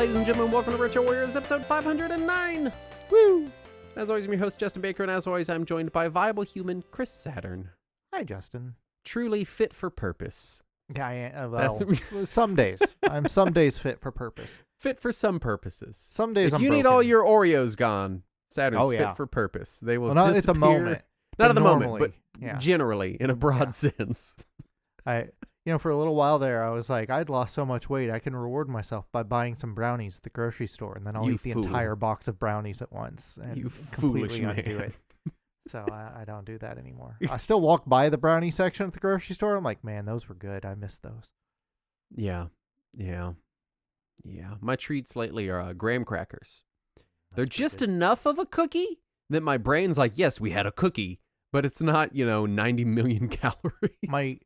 Ladies and gentlemen, welcome to Retro Warriors, episode 509. Woo! As always, I'm your host, Justin Baker, and as always, I'm joined by viable human Chris Saturn. Hi, Justin. Truly fit for purpose. Yeah, I am. Some days. I'm some days fit for purpose. Fit for some purposes. Some days if I'm you need broken. all your Oreos gone, Saturn's yeah. fit for purpose. They will not disappear. at the moment. Not at the normally, moment, but generally, in a broad sense. For a little while there, I was like, I'd lost so much weight, I can reward myself by buying some brownies at the grocery store, and then I'll eat the entire box of brownies at once and completely undo it. So I don't do that anymore. I still walk by the brownie section at the grocery store. I'm like, man, those were good. I missed those. Yeah. My treats lately are graham crackers. They're just enough of a cookie that my brain's like, yes, we had a cookie, but it's not, 90 million calories.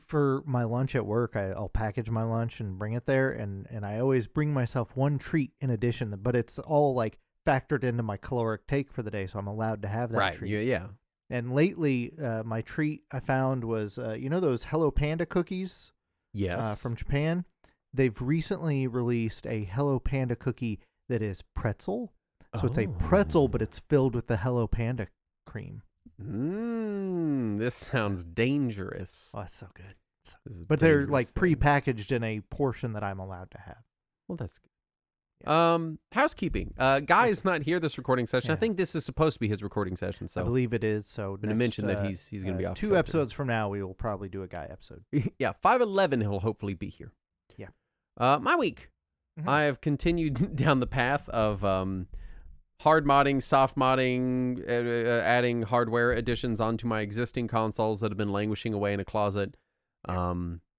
For my lunch at work, I'll package my lunch and bring it there, and I always bring myself one treat in addition, but it's all like factored into my caloric take for the day, so I'm allowed to have that treat. Yeah. And lately, my treat I found was, those Hello Panda cookies? Yes. From Japan? They've recently released a Hello Panda cookie that is pretzel. So it's a pretzel, but it's filled with the Hello Panda cream. This sounds dangerous. Oh, that's so good. But they're like pre-packaged in a portion that I'm allowed to have. Well, that's good. Yeah. Housekeeping. Guy is not here this recording session. Yeah. I think this is supposed to be his recording session. So I believe it is. So I'm going to mention that he's going to be off. 2 episodes from now, we will probably do a Guy episode. Yeah, 511. He'll hopefully be here. Yeah. My week. I have continued down the path of hard modding, soft modding, adding hardware additions onto my existing consoles that have been languishing away in a closet.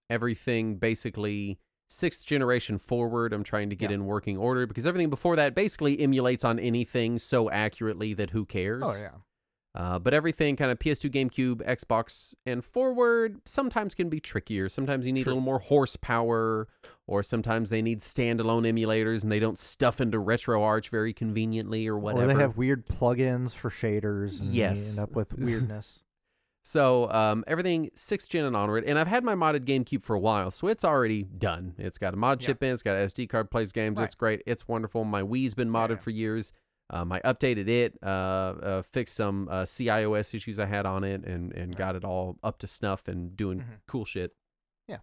Everything basically 6th generation forward, I'm trying to get in working order because everything before that basically emulates on anything so accurately that who cares? Oh, yeah. But everything kind of PS2, GameCube, Xbox, and forward sometimes can be trickier. Sometimes you need a little more horsepower, or sometimes they need standalone emulators and they don't stuff into RetroArch very conveniently or whatever. Or they have weird plugins for shaders and you end up with weirdness. So everything 6th gen and onward. And I've had my modded GameCube for a while, so it's already done. It's got a mod chip in, it's got an SD card, plays games, It's great, it's wonderful. My Wii's been modded for years. I updated it, fixed some CIOS issues I had on it, and got it all up to snuff and doing cool shit. Yeah.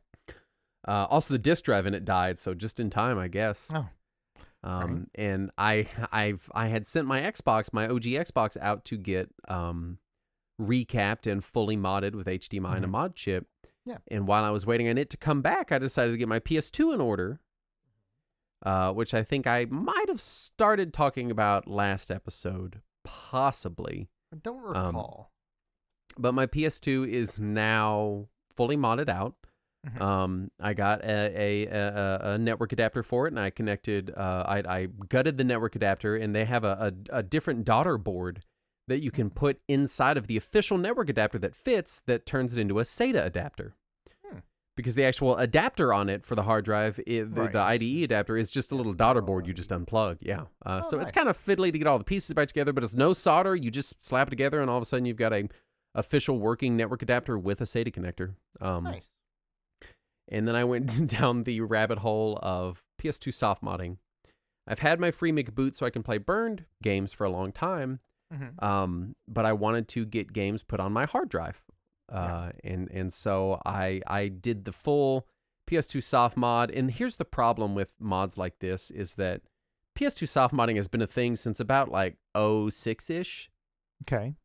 Also, the disk drive in it died, so just in time, I guess. Oh. And I had sent my Xbox, my OG Xbox, out to get recapped and fully modded with HDMI and a mod chip. Yeah. And while I was waiting on it to come back, I decided to get my PS2 in order. Which I think I might have started talking about last episode, possibly. I don't recall. But my PS2 is now fully modded out. I got a network adapter for it, and I connected. I gutted the network adapter, and they have a different daughter board that you can put inside of the official network adapter that fits, that turns it into a SATA adapter. Because the actual adapter on it for the hard drive, the IDE adapter, is just a little daughter board you just unplug. Yeah. So it's kind of fiddly to get all the pieces back together, but it's no solder. You just slap it together, and all of a sudden you've got a official working network adapter with a SATA connector. Nice. And then I went down the rabbit hole of PS2 soft modding. I've had my free boot so I can play burned games for a long time, but I wanted to get games put on my hard drive. And so I did the full PS2 soft mod, and here's the problem with mods like this is that PS2 soft modding has been a thing since about like 06-ish. Okay.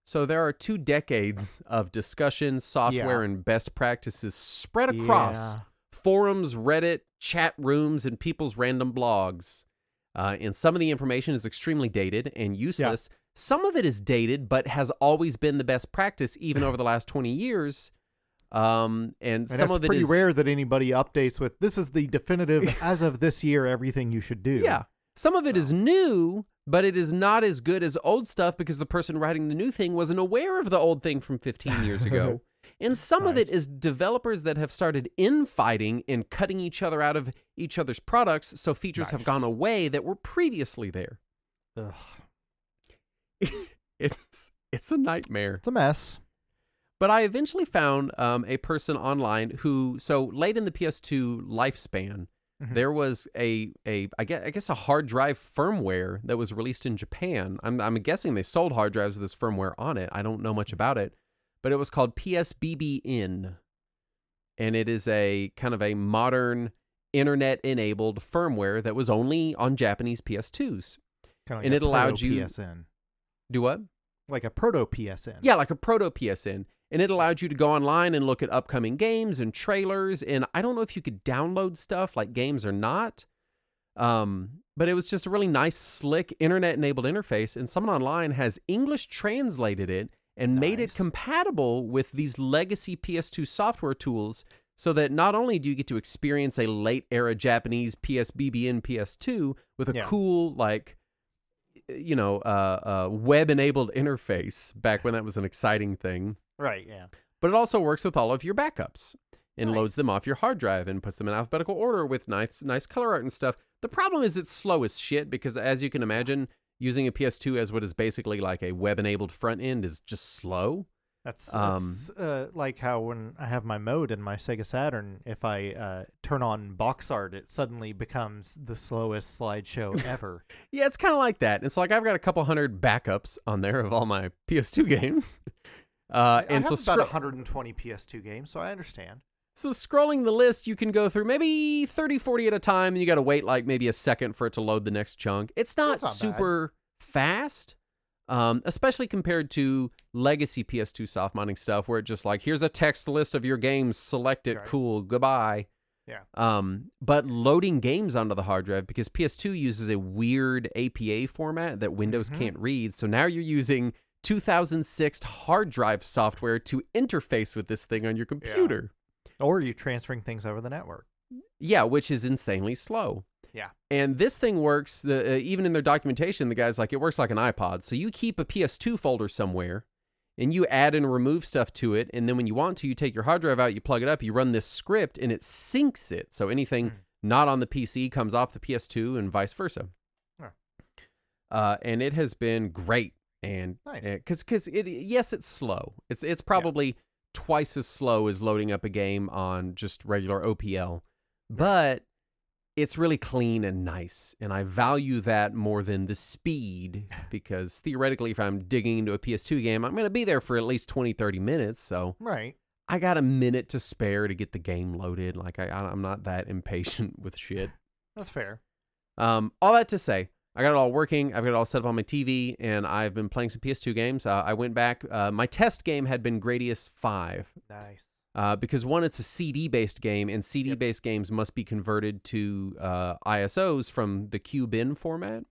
So there are 2 decades of discussion, software, and best practices spread across forums, Reddit, chat rooms, and people's random blogs. And some of the information is extremely dated and useless. Yeah. Some of it is dated, but has always been the best practice, even over the last 20 years. And some of it is pretty rare that anybody updates with, this is the definitive, as of this year, everything you should do. Yeah. Some of it is new, but it is not as good as old stuff because the person writing the new thing wasn't aware of the old thing from 15 years ago. And some of it is developers that have started infighting and cutting each other out of each other's products, so features have gone away that were previously there. Ugh. It's a nightmare. It's a mess. But I eventually found a person online who, so late in the PS2 lifespan, there was I guess a hard drive firmware that was released in Japan. I'm guessing they sold hard drives with this firmware on it. I don't know much about it, but it was called PSBBN, and it is a kind of a modern internet-enabled firmware that was only on Japanese PS2s, kind of like and it allowed you PSN. Do what? Like a proto PSN. Yeah, like a proto PSN. And it allowed you to go online and look at upcoming games and trailers. And I don't know if you could download stuff like games or not. But it was just a really nice, slick, internet-enabled interface. And someone online has English translated it and made it compatible with these legacy PS2 software tools so that not only do you get to experience a late-era Japanese PSBBN PS2 with a cool, like, web-enabled interface back when that was an exciting thing. Right, yeah. But it also works with all of your backups and loads them off your hard drive and puts them in alphabetical order with nice color art and stuff. The problem is it's slow as shit because, as you can imagine, using a PS2 as what is basically like a web-enabled front end is just slow. That's like how when I have my mode in my Sega Saturn, if I turn on box art, it suddenly becomes the slowest slideshow ever. Yeah, it's kind of like that. It's like I've got a couple hundred backups on there of all my PS2 games. I have about 120 PS2 games, so I understand. So scrolling the list, you can go through maybe 30, 40 at a time, and you got to wait like maybe a second for it to load the next chunk. It's not super fast, especially compared to legacy PS2 soft modding stuff, where it just like, here's a text list of your games, select it, cool, goodbye. Yeah. But loading games onto the hard drive, because PS2 uses a weird APA format that Windows can't read, so now you're using 2006 hard drive software to interface with this thing on your computer. Yeah. Or you're transferring things over the network. Yeah, which is insanely slow. Yeah. And this thing works, even in their documentation, the guy's like, it works like an iPod. So you keep a PS2 folder somewhere, and you add and remove stuff to it, and then when you want to, you take your hard drive out, you plug it up, you run this script, and it syncs it. So anything not on the PC comes off the PS2 and vice versa. And it has been great. And because it's slow. It's probably twice as slow as loading up a game on just regular OPL, but it's really clean and nice, and I value that more than the speed, because theoretically if I'm digging into a PS2 game, I'm going to be there for at least 20-30 minutes, so I got a minute to spare to get the game loaded. Like I'm not that impatient with shit. That's fair. All that to say, I got it all working. I've got it all set up on my TV, and I've been playing some PS2 games. I went back. My test game had been Gradius 5. Nice. Because one, it's a CD-based game, and CD-based games must be converted to ISOs from the QBin format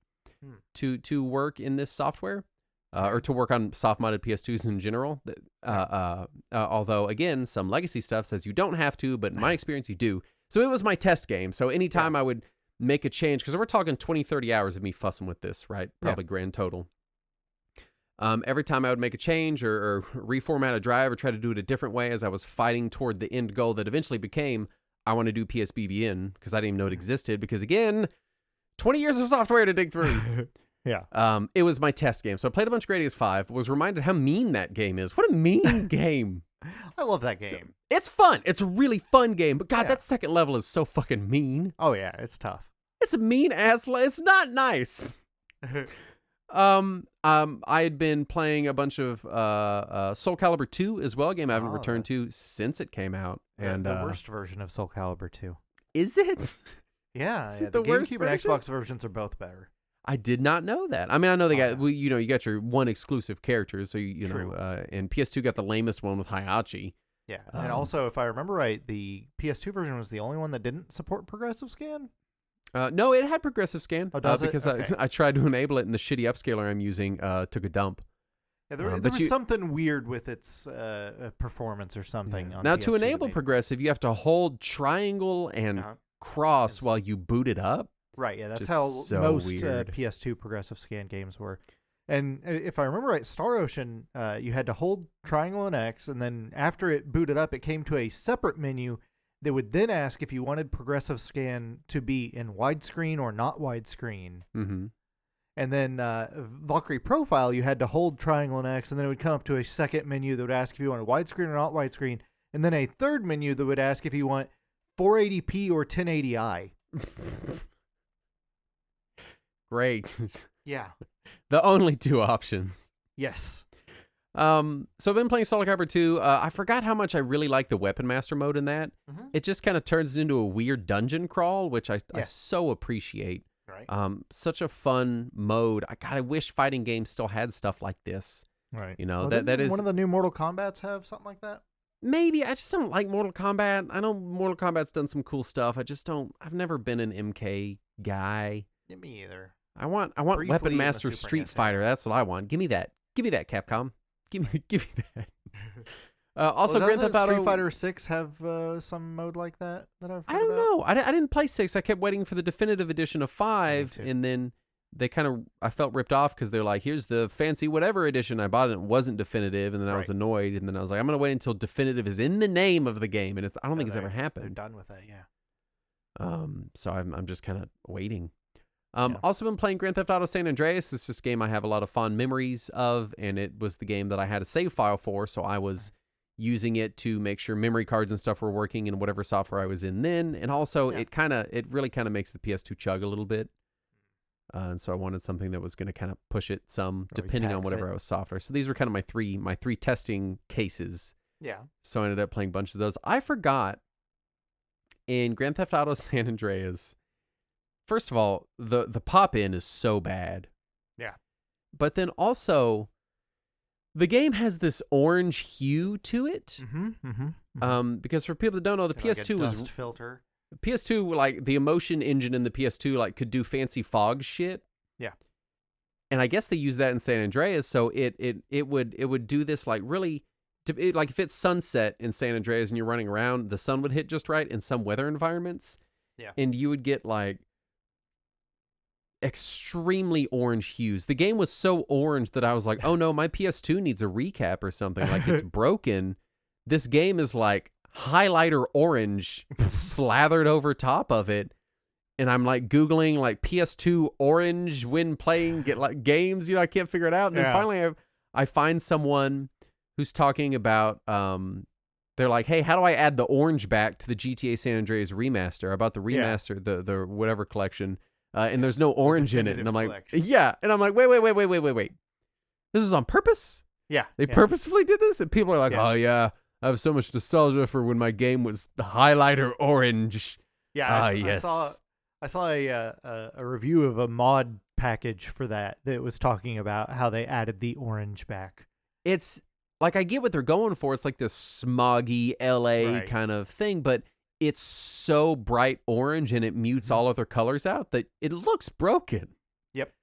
to work in this software, or to work on soft-modded PS2s in general. Although, again, some legacy stuff says you don't have to, but in my experience, you do. So it was my test game. So anytime I would make a change, because we're talking 20-30 hours of me fussing with this, right? Probably grand total. Every time I would make a change or reformat a drive or try to do it a different way, as I was fighting toward the end goal that eventually became, I want to do PSBBN, because I didn't even know it existed, because again, 20 years of software to dig through. It was my test game. So I played a bunch of Gradius 5, was reminded how mean that game is. What a mean game. I love that game. So, it's fun. It's a really fun game. But God, that second level is so fucking mean. Oh, yeah. It's tough. It's a mean ass. It's not nice. I had been playing a bunch of Soul Calibur 2 as well, a game I haven't returned to since it came out. And the worst version of Soul Calibur 2. Is it? Yeah. Is it the worst GameCube version? and Xbox versions are both better. I did not know that. I mean, I know they got, you got your one exclusive character, so you know, and PS2 got the lamest one with Hayachi. Yeah, and also, if I remember right, the PS2 version was the only one that didn't support progressive scan? No, it had progressive scan. Oh, does it? Because I tried to enable it, and the shitty upscaler I'm using took a dump. Yeah, there was something weird with its performance or something. Yeah. On Now, PS2 to enable progressive, you have to hold triangle and cross while you boot it up. Right, yeah, that's how most PS2 progressive scan games were. And if I remember right, Star Ocean, you had to hold triangle and X, and then after it booted up, it came to a separate menu that would then ask if you wanted progressive scan to be in widescreen or not widescreen. Mm-hmm. And then Valkyrie Profile, you had to hold triangle and X, and then it would come up to a second menu that would ask if you wanted widescreen or not widescreen, and then a third menu that would ask if you want 480p or 1080i. Great. Yeah. The only two options. Yes. So I've been playing Solo Hyper 2. I forgot how much I really like the Weapon Master mode in that. Mm-hmm. It just kind of turns it into a weird dungeon crawl, which I so appreciate. Right. Such a fun mode. I wish fighting games still had stuff like this. Right. You know, well, that is one of the new Mortal Kombats have something like that. Maybe. I just don't like Mortal Kombat. I know Mortal Kombat's done some cool stuff. I've never been an MK guy. Yeah, me either. I want Weapon Master Street Fighter. That's what I want. Give me that. Give me that, Capcom. Give me that. Also, Grand Theft Auto. Street Fighter 6 have some mode like that I've heard I don't about? know. I didn't play 6. I kept waiting for the definitive edition of 5, and then they I felt ripped off because they're like, here's the fancy whatever edition. I bought it and it wasn't definitive, and then I was annoyed, and then I was like, I'm going to wait until definitive is in the name of the game, and I don't think it's ever happened. They're done with that, yeah. So I'm just kind of waiting. Also been playing Grand Theft Auto San Andreas. It's just a game I have a lot of fond memories of, and it was the game that I had a save file for, so I was using it to make sure memory cards and stuff were working in whatever software I was in then. And also, it really kind of makes the PS2 chug a little bit. And so I wanted something that was going to kind of push it some, depending on whatever I was software. So these were kind of my three testing cases. Yeah. So I ended up playing a bunch of those. I forgot in Grand Theft Auto San Andreas. First of all, the pop-in is so bad. Yeah. But then also, the game has this orange hue to it. Because for people that don't know, the PS2 was dust filter. PS2, like the emotion engine in the PS2, like could do fancy fog shit. Yeah. And I guess they use that in San Andreas, so it would do this like really, like if it's sunset in San Andreas and you're running around, the sun would hit just right in some weather environments. Yeah. And you would get like extremely orange hues. The game was so orange that I was like, oh no, my PS2 needs a recap or something. Like it's broken. This game is like highlighter orange slathered over top of it. And I'm like Googling like PS2 orange when playing games, I can't figure it out. And then finally I find someone who's talking about, they're like, hey, how do I add the orange back to the GTA San Andreas remaster? About the remaster, the whatever collection. And there's no orange in it. And I'm like, And I'm like, wait. This was on purpose? Yeah. They purposefully did this? And people are like, oh yeah, I have so much nostalgia for when my game was the highlighter orange. Yeah. I saw a review of a mod package for that was talking about how they added the orange back. It's like, I get what they're going for. It's like this smoggy LA kind of thing, but it's so bright orange and it mutes all other colors out that it looks broken. Yep.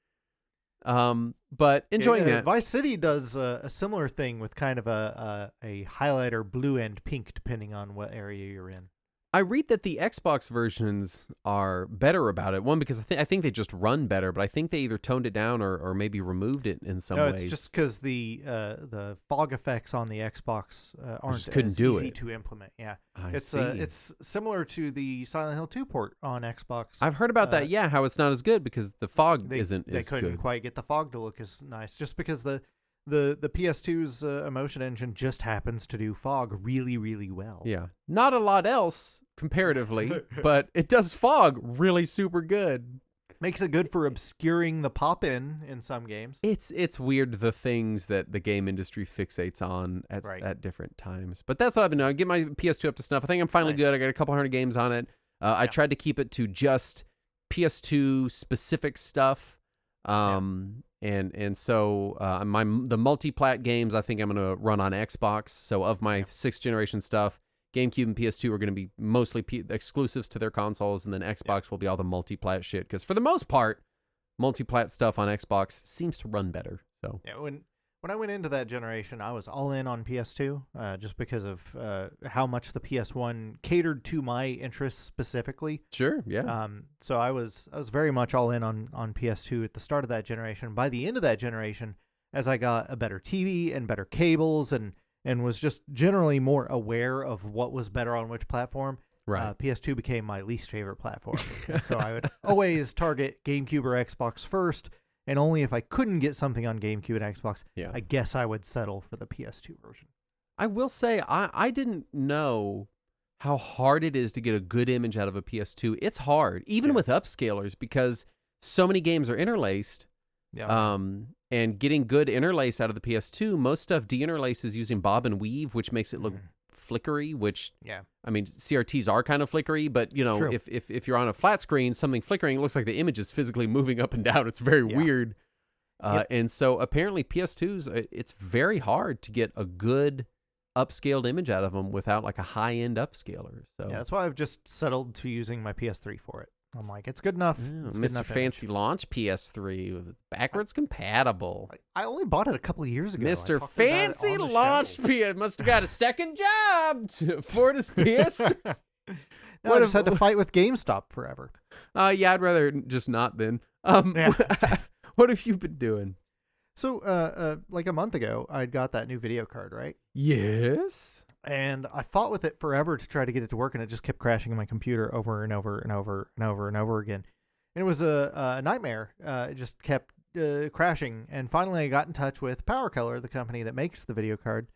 But enjoying that. Vice City does a similar thing with kind of a highlighter blue and pink depending on what area you're in. I read that the Xbox versions are better about it. One, because I think they just run better, but I think they either toned it down or maybe removed it in some ways. No, it's just because the fog effects on the Xbox aren't as easy to implement. Yeah, it's similar to the Silent Hill 2 port on Xbox. I've heard about that. Yeah, how it's not as good because the fog isn't as good. They couldn't quite get the fog to look as nice, just because the PS2's emotion engine just happens to do fog really, really well. Yeah. Not a lot else comparatively, but it does fog really super good. Makes it good for obscuring the pop-in some games. It's weird the things that the game industry fixates on at different times. But that's what I've been doing. I get my PS2 up to snuff. I think I'm finally good. I got a couple hundred games on it. I tried to keep it to just PS2 specific stuff. And so the multi-plat games I think I'm going to run on Xbox. So of my 6th generation stuff, GameCube and PS2 are going to be mostly exclusives to their consoles, and then Xbox will be all the multi-plat shit. Because for the most part, multi-plat stuff on Xbox seems to run better. So yeah, when I went into that generation, I was all in on PS2, just because of how much the PS1 catered to my interests specifically. Sure, yeah. So I was very much all in on PS2 at the start of that generation. By the end of that generation, as I got a better TV and better cables and was just generally more aware of what was better on which platform, PS2 became my least favorite platform. And so I would always target GameCube or Xbox first. And only if I couldn't get something on GameCube and Xbox, I guess I would settle for the PS2 version. I will say, I didn't know how hard it is to get a good image out of a PS2. It's hard, even with upscalers, because so many games are interlaced. Yeah. And getting good interlace out of the PS2, most stuff deinterlaces using bob and weave, which makes it look flickery, which, I mean, CRTs are kind of flickery, but, you know, True. if you're on a flat screen, something flickering, it looks like the image is physically moving up and down. It's very weird. And so apparently PS2s, it's very hard to get a good upscaled image out of them without like a high-end upscaler. So yeah, that's why I've just settled to using my PS3 for it. I'm like, it's good enough. It's good Mr. enough Fancy image. Launch PS3 with backwards compatible. I only bought it a couple of years ago. Mr. Fancy Launch PS must have got a second job for this PS3. No, I just had to fight with GameStop forever. Yeah, I'd rather just not then. What have you been doing? So, like a month ago, I'd got that new video card, right? Yes. And I fought with it forever to try to get it to work, and it just kept crashing on my computer over and over and over and over and over again. And it was a nightmare. It just kept crashing. And finally, I got in touch with PowerColor, the company that makes the video card.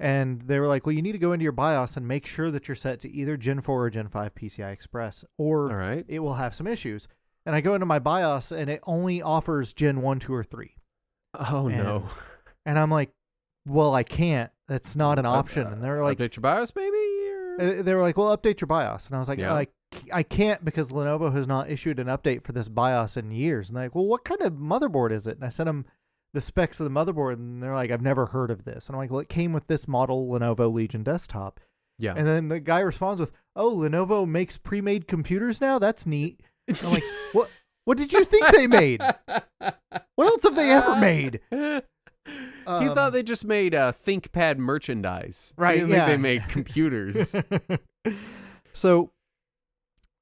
And they were like, well, you need to go into your BIOS and make sure that you're set to either Gen 4 or Gen 5 PCI Express, or it will have some issues. And I go into my BIOS, and it only offers Gen 1, 2, or 3. Oh, no. And I'm like, well, I can't. That's not an option. And they're like, update your BIOS, maybe? They were like, well, update your BIOS. And I was like, I can't, because Lenovo has not issued an update for this BIOS in years. And they're like, well, what kind of motherboard is it? And I sent them the specs of the motherboard, and they're like, I've never heard of this. And I'm like, well, it came with this model Lenovo Legion desktop. Yeah. And then the guy responds with, oh, Lenovo makes pre-made computers now? That's neat. And I'm like, what did you think they made? What else have they ever made? He thought they just made ThinkPad merchandise. Right? I didn't think they made computers. So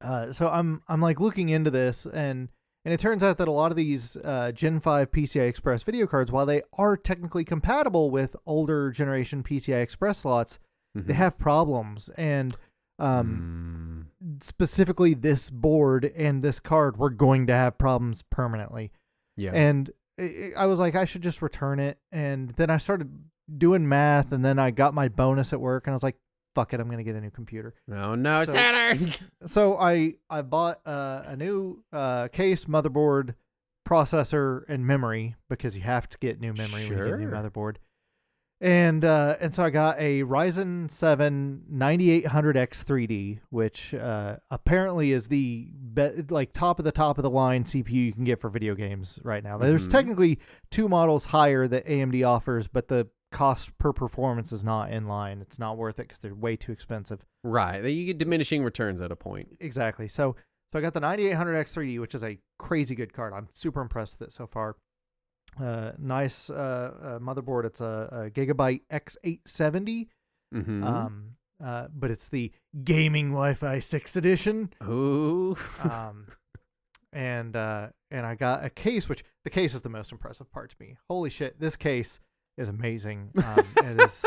I'm like looking into this, and it turns out that a lot of these Gen 5 PCI Express video cards, while they are technically compatible with older generation PCI Express slots, they have problems. And specifically this board and this card were going to have problems permanently. Yeah. And I was like, I should just return it. And then I started doing math, and then I got my bonus at work, and I was like, fuck it, I'm going to get a new computer. No, Saturn. So I bought a new case, motherboard, processor, and memory, because you have to get new memory when you get a new motherboard. And so I got a Ryzen 7 9800X 3D, which apparently is the top of the line CPU you can get for video games right now. There's technically two models higher that AMD offers, but the cost per performance is not in line. It's not worth it because they're way too expensive. Right. You get diminishing returns at a point. Exactly. So I got the 9800X 3D, which is a crazy good card. I'm super impressed with it so far. Nice motherboard. It's a Gigabyte X870. But it's the gaming Wi-Fi 6 edition. Ooh. And I got a case, which the case is the most impressive part to me. Holy shit, this case is amazing. It is.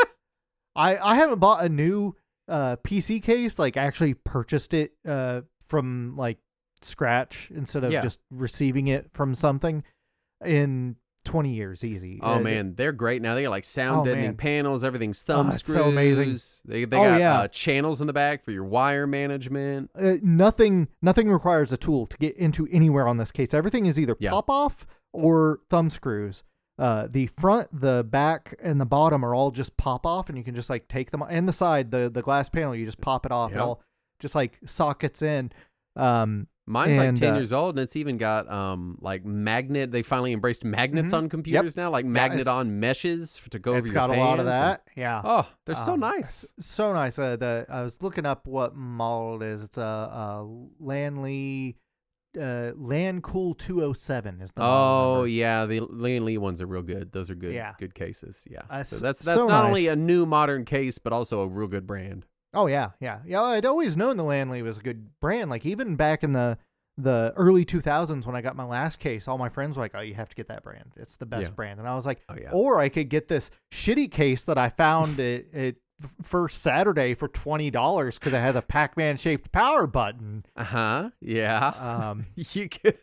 I haven't bought a new PC case, like actually purchased it from like scratch instead of just receiving it from something, in 20 years easy. Oh man, they're great now. They got like sound deadening panels, everything's thumb screws. So amazing. They got channels in the back for your wire management. Nothing requires a tool to get into anywhere on this case. Everything is either pop off or thumb screws. The front, the back, and the bottom are all just pop off, and you can just like take them, and the side, the glass panel, you just pop it off. It all just like sockets in. Mine's like 10 years old, and it's even got like magnet. They finally embraced magnets on computers now, like magnet-on meshes to go over your fans. It's got a lot of that. Yeah. Oh, they're so nice. So nice. I was looking up what model it is. It's a Lanley Cool 207 is the model number. Yeah, the Lanley ones are real good. Those are good good cases. Yeah. So that's so not only a new modern case, but also a real good brand. Oh yeah. I'd always known the Lanley was a good brand. Like even back in the early 2000s when I got my last case, all my friends were like, "Oh, you have to get that brand. It's the best brand." And I was like, or I could get this shitty case that I found at First Saturday for $20 because it has a Pac-Man shaped power button. Yeah. You could.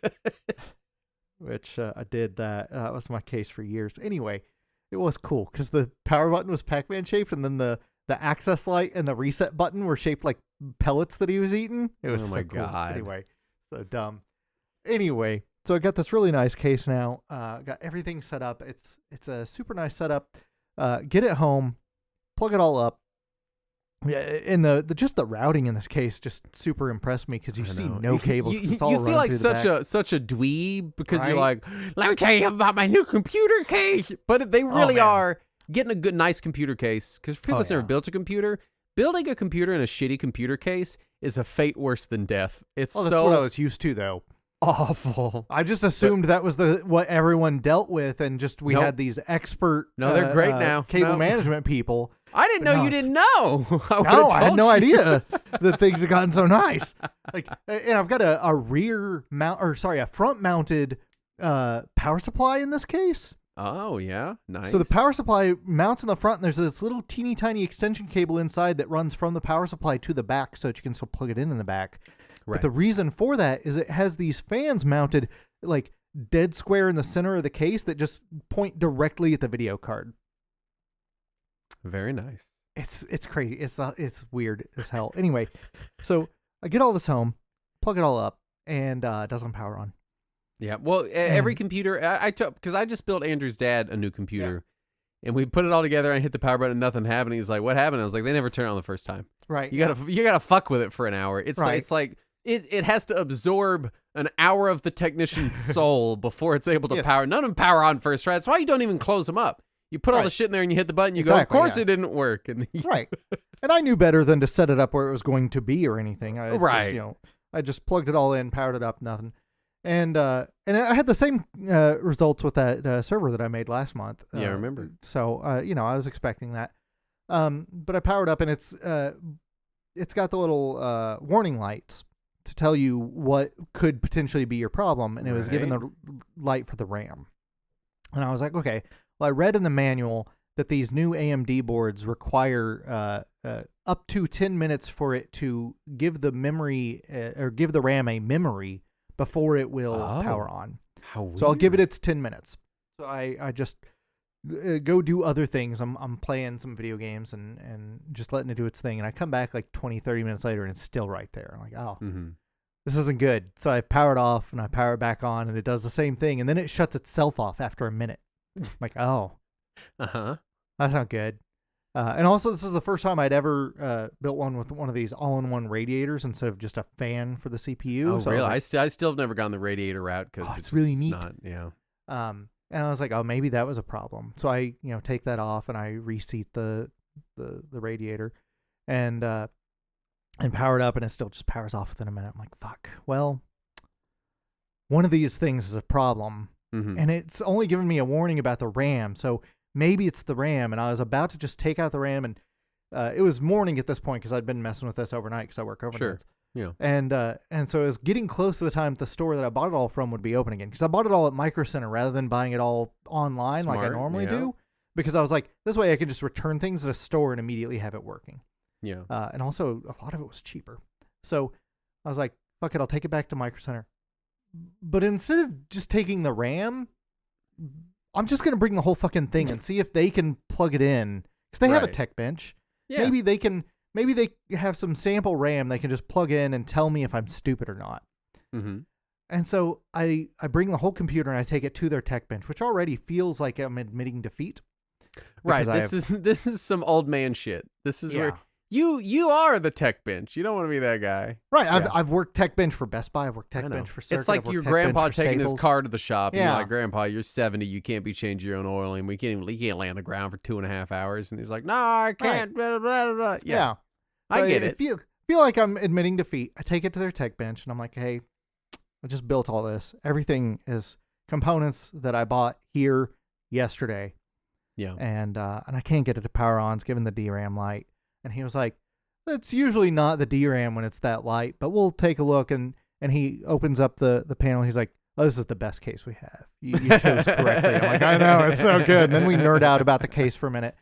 Which I did that. That was my case for years. Anyway, it was cool because the power button was Pac-Man shaped, and then the the access light and the reset button were shaped like pellets that he was eating. It was so cool. God. Anyway, so dumb. Anyway, so I got this really nice case now. Got everything set up. It's a super nice setup. Get it home, plug it all up. Yeah, and just the routing in this case just super impressed me because you see no cables. You feel like such a dweeb because you're like, let me tell you about my new computer case. But they really are getting a nice computer case because for people that's never built a computer, building a computer in a shitty computer case is a fate worse than death. That's what I was used to though. Awful. I just assumed that was what everyone dealt with, and just we had these expert. No, they're great now. Cable management people. I didn't know you didn't know. I had no idea that things had gotten so nice. Like, and I've got a front mounted power supply in this case. Oh yeah, nice. So the power supply mounts in the front, and there's this little teeny tiny extension cable inside that runs from the power supply to the back, so that you can still plug it in the back. Right. But the reason for that is it has these fans mounted like dead square in the center of the case that just point directly at the video card. Very nice. It's crazy. It's weird as hell. Anyway, so I get all this home, plug it all up, and it doesn't power on. Yeah. Well, every computer I took because I just built Andrew's dad a new computer, and we put it all together. I hit the power button, and nothing happened. He's like, "What happened?" I was like, "They never turn it on the first time." Right. You gotta fuck with it for an hour. It's like it has to absorb an hour of the technician's soul before it's able to power. None of them power on first try. That's why you don't even close them up. You put all the shit in there and you hit the button. You go, of course it didn't work. And right. And I knew better than to set it up where it was going to be or anything. I just plugged it all in, powered it up, nothing. And I had the same results with that server that I made last month. Yeah, I remember. So I was expecting that. But I powered up, and it's got the little warning lights to tell you what could potentially be your problem, and it was given the light for the RAM. And I was like, okay. Well, I read in the manual that these new AMD boards require up to 10 minutes for it to give the memory or give the RAM a memory before it will power on. How weird. So I'll give it its 10 minutes. So I just go do other things. I'm playing some video games and just letting it do its thing. And I come back like 20, 30 minutes later and it's still right there. I'm like, this isn't good. So I power it off and I power it back on and it does the same thing. And then it shuts itself off after a minute. I'm like, that's not good. And also, this is the first time I'd ever built one with one of these all-in-one radiators instead of just a fan for the CPU. Oh, so really? I still have never gone the radiator route because it's really neat. Yeah. And I was like, maybe that was a problem. So I, take that off and I reseat the radiator, and power it up, and it still just powers off within a minute. I'm like, fuck. Well, one of these things is a problem, and it's only given me a warning about the RAM. So maybe it's the RAM, and I was about to just take out the RAM, and it was morning at this point because I'd been messing with this overnight because I work overnight. Sure. Yeah. And so it was getting close to the time the store that I bought it all from would be open again, because I bought it all at Micro Center rather than buying it all online like I normally do, because I was like, this way I could just return things at a store and immediately have it working. Yeah. And also a lot of it was cheaper. So I was like, fuck it, I'll take it back to Micro Center. But instead of just taking the RAM, I'm just going to bring the whole fucking thing and see if they can plug it in, because they have a tech bench. Yeah. Maybe they have some sample RAM they can just plug in and tell me if I'm stupid or not. And so I bring the whole computer and I take it to their tech bench, which already feels like I'm admitting defeat. Right. This is some old man shit. This is where you are the tech bench. You don't want to be that guy. Right. I've worked tech bench for Best Buy. I've worked tech bench for Circuit. It's like your grandpa taking his car to the shop. And yeah. You're like, Grandpa, you're 70. You can't be changing your own oil, and you can't lay on the ground for 2.5 hours. And he's like, no, I can't. Right. Blah, blah, blah. Yeah. So I get it. Feel like I'm admitting defeat. I take it to their tech bench, and I'm like, hey, I just built all this. Everything is components that I bought here yesterday. Yeah. And I can't get it to power on. It's given the DRAM light. And he was like, it's usually not the DRAM when it's that light, but we'll take a look. And he opens up the panel. He's like, oh, this is the best case we have. You chose correctly. I'm like, I know, it's so good. And then we nerd out about the case for a minute.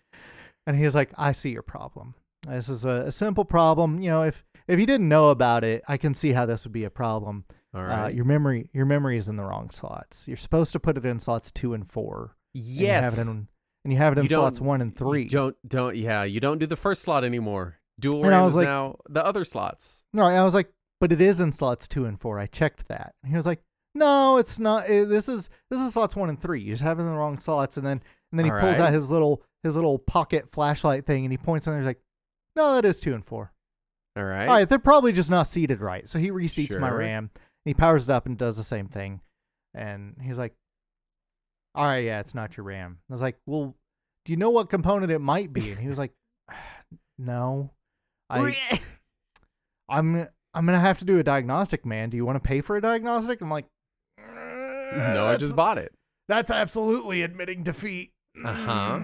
And he was like, I see your problem. This is a simple problem. If you didn't know about it, I can see how this would be a problem. All right. Your memory is in the wrong slots. You're supposed to put it in slots 2 and 4. Yes. And and you have it in slots 1 and 3. You don't do the first slot anymore. Dual RAM is now the other slots. No, I was like, but it is in slots 2 and 4. I checked that. And he was like, no, it's not. This is slots 1 and 3. You just have it in the wrong slots, and then he pulls out his little pocket flashlight thing, and he points on there. He's like, no, that is 2 and 4. All right. All right, they're probably just not seated right. So he reseats my RAM. He powers it up and does the same thing. And he's like, all right, yeah, it's not your RAM. I was like, well, do you know what component it might be? And he was like, no. I'm going to have to do a diagnostic, man. Do you want to pay for a diagnostic? I'm like, no, I just bought it. That's absolutely admitting defeat. Uh-huh.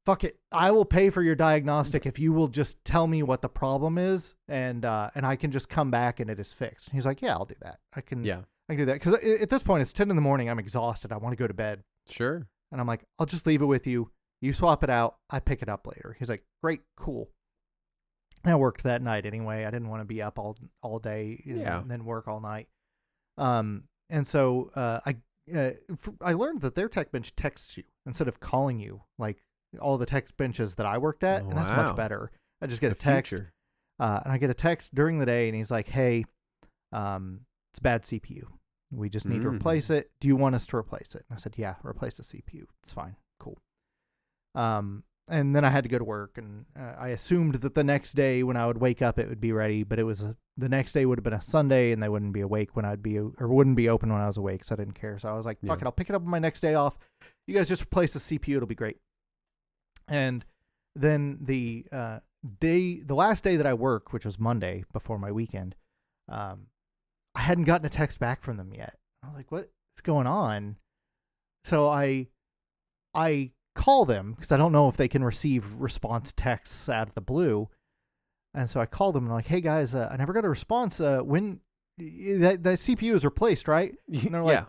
Fuck it. I will pay for your diagnostic if you will just tell me what the problem is, and I can just come back and it is fixed. He's like, yeah, I'll do that. I can do that. Because at this point, it's 10 in the morning. I'm exhausted. I want to go to bed. Sure. And I'm like, I'll just leave it with you. You swap it out. I pick it up later. He's like, great, cool. I worked that night anyway. I didn't want to be up all day and then work all night. And so I learned that their tech bench texts you instead of calling you, like all the tech benches that I worked at, and that's much better. I just get a text, and I get a text during the day, and he's like, "Hey, it's a bad CPU. We just need to replace it. Do you want us to replace it?" And I said, "Yeah, replace the CPU. It's fine, cool." And then I had to go to work, and I assumed that the next day when I would wake up, it would be ready. But it was the next day would have been a Sunday, and they wouldn't be awake when wouldn't be open when I was awake. So I didn't care. So I was like, "Fuck it, I'll pick it up on my next day off. You guys just replace the CPU. It'll be great." And then the last day that I work, which was Monday before my weekend, I hadn't gotten a text back from them yet. I was like, "What's going on?" So I call them because I don't know if they can receive response texts out of the blue. And so I called them and I'm like, "Hey guys, I never got a response. When that CPU is replaced, right?" And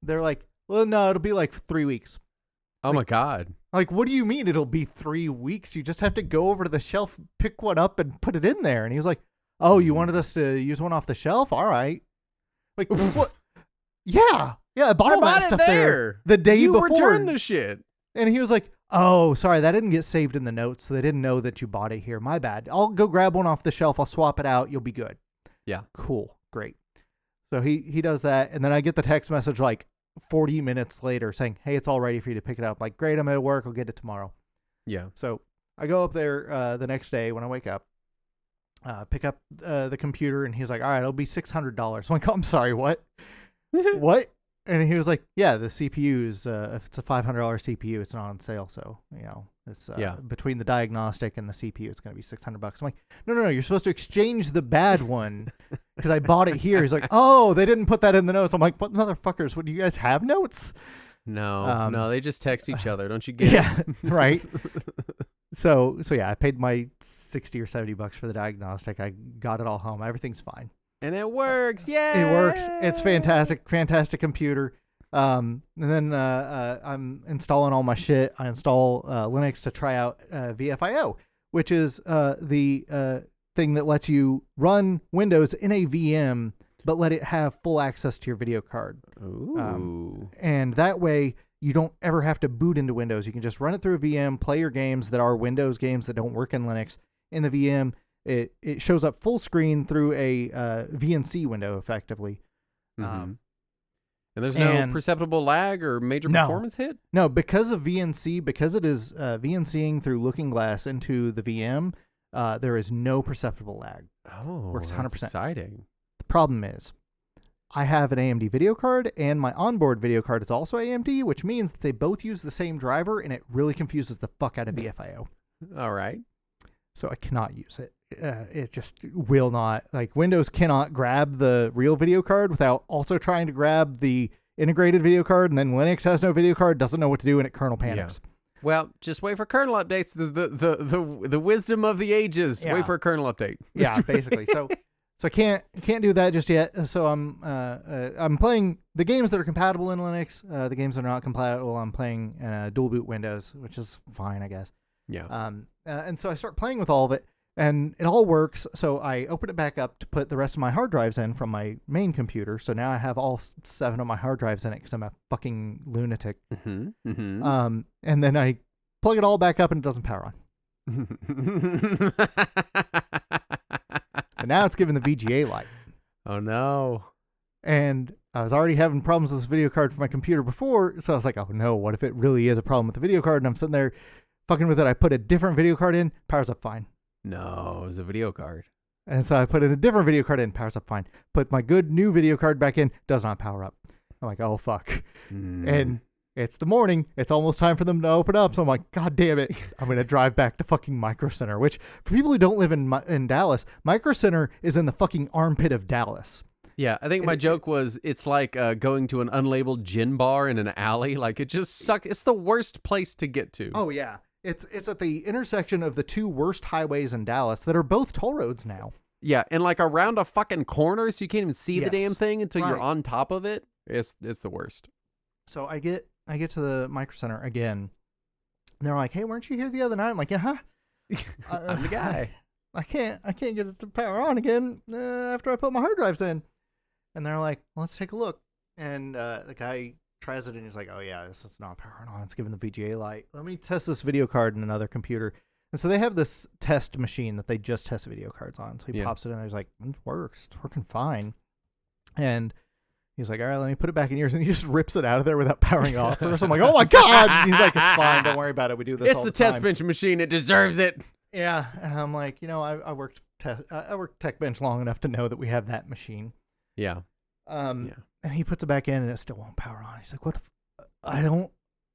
they're like, "Well, no, it'll be like 3 weeks." Oh my God. Like, what do you mean it'll be 3 weeks? You just have to go over to the shelf, pick one up and put it in there. And he was like, "Oh, you wanted us to use one off the shelf? All right." Like, what? Yeah, I bought all that stuff there the day before. You returned the shit. And he was like, "Oh, sorry, that didn't get saved in the notes, so they didn't know that you bought it here. My bad. I'll go grab one off the shelf. I'll swap it out. You'll be good." Yeah. Cool. Great. So he does that, and then I get the text message like 40 minutes later saying, "Hey, it's all ready for you to pick it up." Like, "Great, I'm at work. I'll get it tomorrow." Yeah. So I go up there the next day when I wake up, pick up the computer, and he's like, "All right, it'll be $600. I'm like, "Oh, I'm sorry, what?" What? And he was like, "Yeah, the CPU is, if it's a $500 CPU, it's not on sale. So, it's between the diagnostic and the CPU, it's going to be $600." I'm like, no, you're supposed to exchange the bad one because I bought it here. He's like, "Oh, they didn't put that in the notes." I'm like, "What motherfuckers? What, do you guys have notes?" No, they just text each other. Don't you get it? Yeah, right. So yeah, I paid my $60 or $70 for the diagnostic. I got it all home. Everything's fine. And it works. Yeah, it works. It's fantastic computer. And then I'm installing all my shit. I install Linux to try out VFIO, which is the thing that lets you run Windows in a VM, but let it have full access to your video card. Ooh. And that way, you don't ever have to boot into Windows. You can just run it through a VM, play your games that are Windows games that don't work in Linux in the VM. It shows up full screen through a VNC window, effectively. And there's no perceptible lag or major performance hit? No, because of VNC, because it is VNCing through Looking Glass into the VM, there is no perceptible lag. Oh, works 100%. That's exciting. The problem is, I have an AMD video card, and my onboard video card is also AMD, which means that they both use the same driver, and it really confuses the fuck out of VFIO. All right. So I cannot use it. It just will not. Like, Windows cannot grab the real video card without also trying to grab the integrated video card, and then Linux has no video card, doesn't know what to do, and it kernel panics. Yeah. Well, just wait for kernel updates. The wisdom of the ages. Yeah. Wait for a kernel update. Yeah, basically. So I can't do that just yet. So I'm playing the games that are compatible in Linux. The games that are not compatible, I'm playing dual boot Windows, which is fine, I guess. Yeah. And so I start playing with all of it. And it all works. So I open it back up to put the rest of my hard drives in from my main computer. So now I have all 7 of my hard drives in it because I'm a fucking lunatic. Mm-hmm. Mm-hmm. And then I plug it all back up and it doesn't power on. And now it's giving the VGA light. Oh, no. And I was already having problems with this video card for my computer before. So I was like, oh, no, what if it really is a problem with the video card? And I'm sitting there fucking with it. I put a different video card in, powers up fine. No, it was a video card. And so I put in a different video card in, powers up fine. Put my good new video card back in, does not power up. I'm like, oh, fuck. And it's the morning. It's almost time for them to open up. So I'm like, God damn it. I'm going to drive back to fucking Micro Center, which for people who don't live in Dallas, Micro Center is in the fucking armpit of Dallas. Yeah, I think my joke was it's like going to an unlabeled gin bar in an alley. Like, it just sucks. It's the worst place to get to. Oh, yeah. It's at the intersection of the 2 worst highways in Dallas that are both toll roads now. Yeah, and like around a fucking corner, so you can't even see the damn thing until you're on top of it. It's the worst. So I get to the Micro Center again. And they're like, "Hey, weren't you here the other night?" I'm like, "Yeah, huh?" I'm the guy. I can't get it to power on again after I put my hard drives in. And they're like, "Let's take a look." And the guy tries it and he's like, "Oh yeah, this is not powering on. It's giving the VGA light. Let me test this video card in another computer." And so they have this test machine that they just test video cards on. So he pops it in there. He's like, "It works. It's working fine." And he's like, "All right, let me put it back in yours." And he just rips it out of there without powering off. First, I'm like, "Oh my God." And he's like, "It's fine. Don't worry about it. We do this all the time." It's the test bench machine. It deserves it. Yeah. And I'm like, I worked tech bench long enough to know that we have that machine. Yeah. And he puts it back in and it still won't power on. He's like, "What the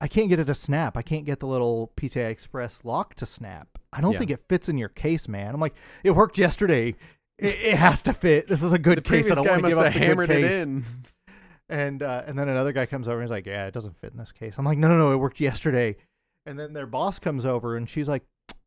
I can't get it to snap. I can't get the little PCI Express lock to snap. I don't think it fits in your case, man." I'm like, "It worked yesterday. It has to fit. This is a good case. I don't want to give up the good case." In. And then another guy comes over and he's like, "Yeah, it doesn't fit in this case." I'm like, No, it worked yesterday." And then their boss comes over and she's like,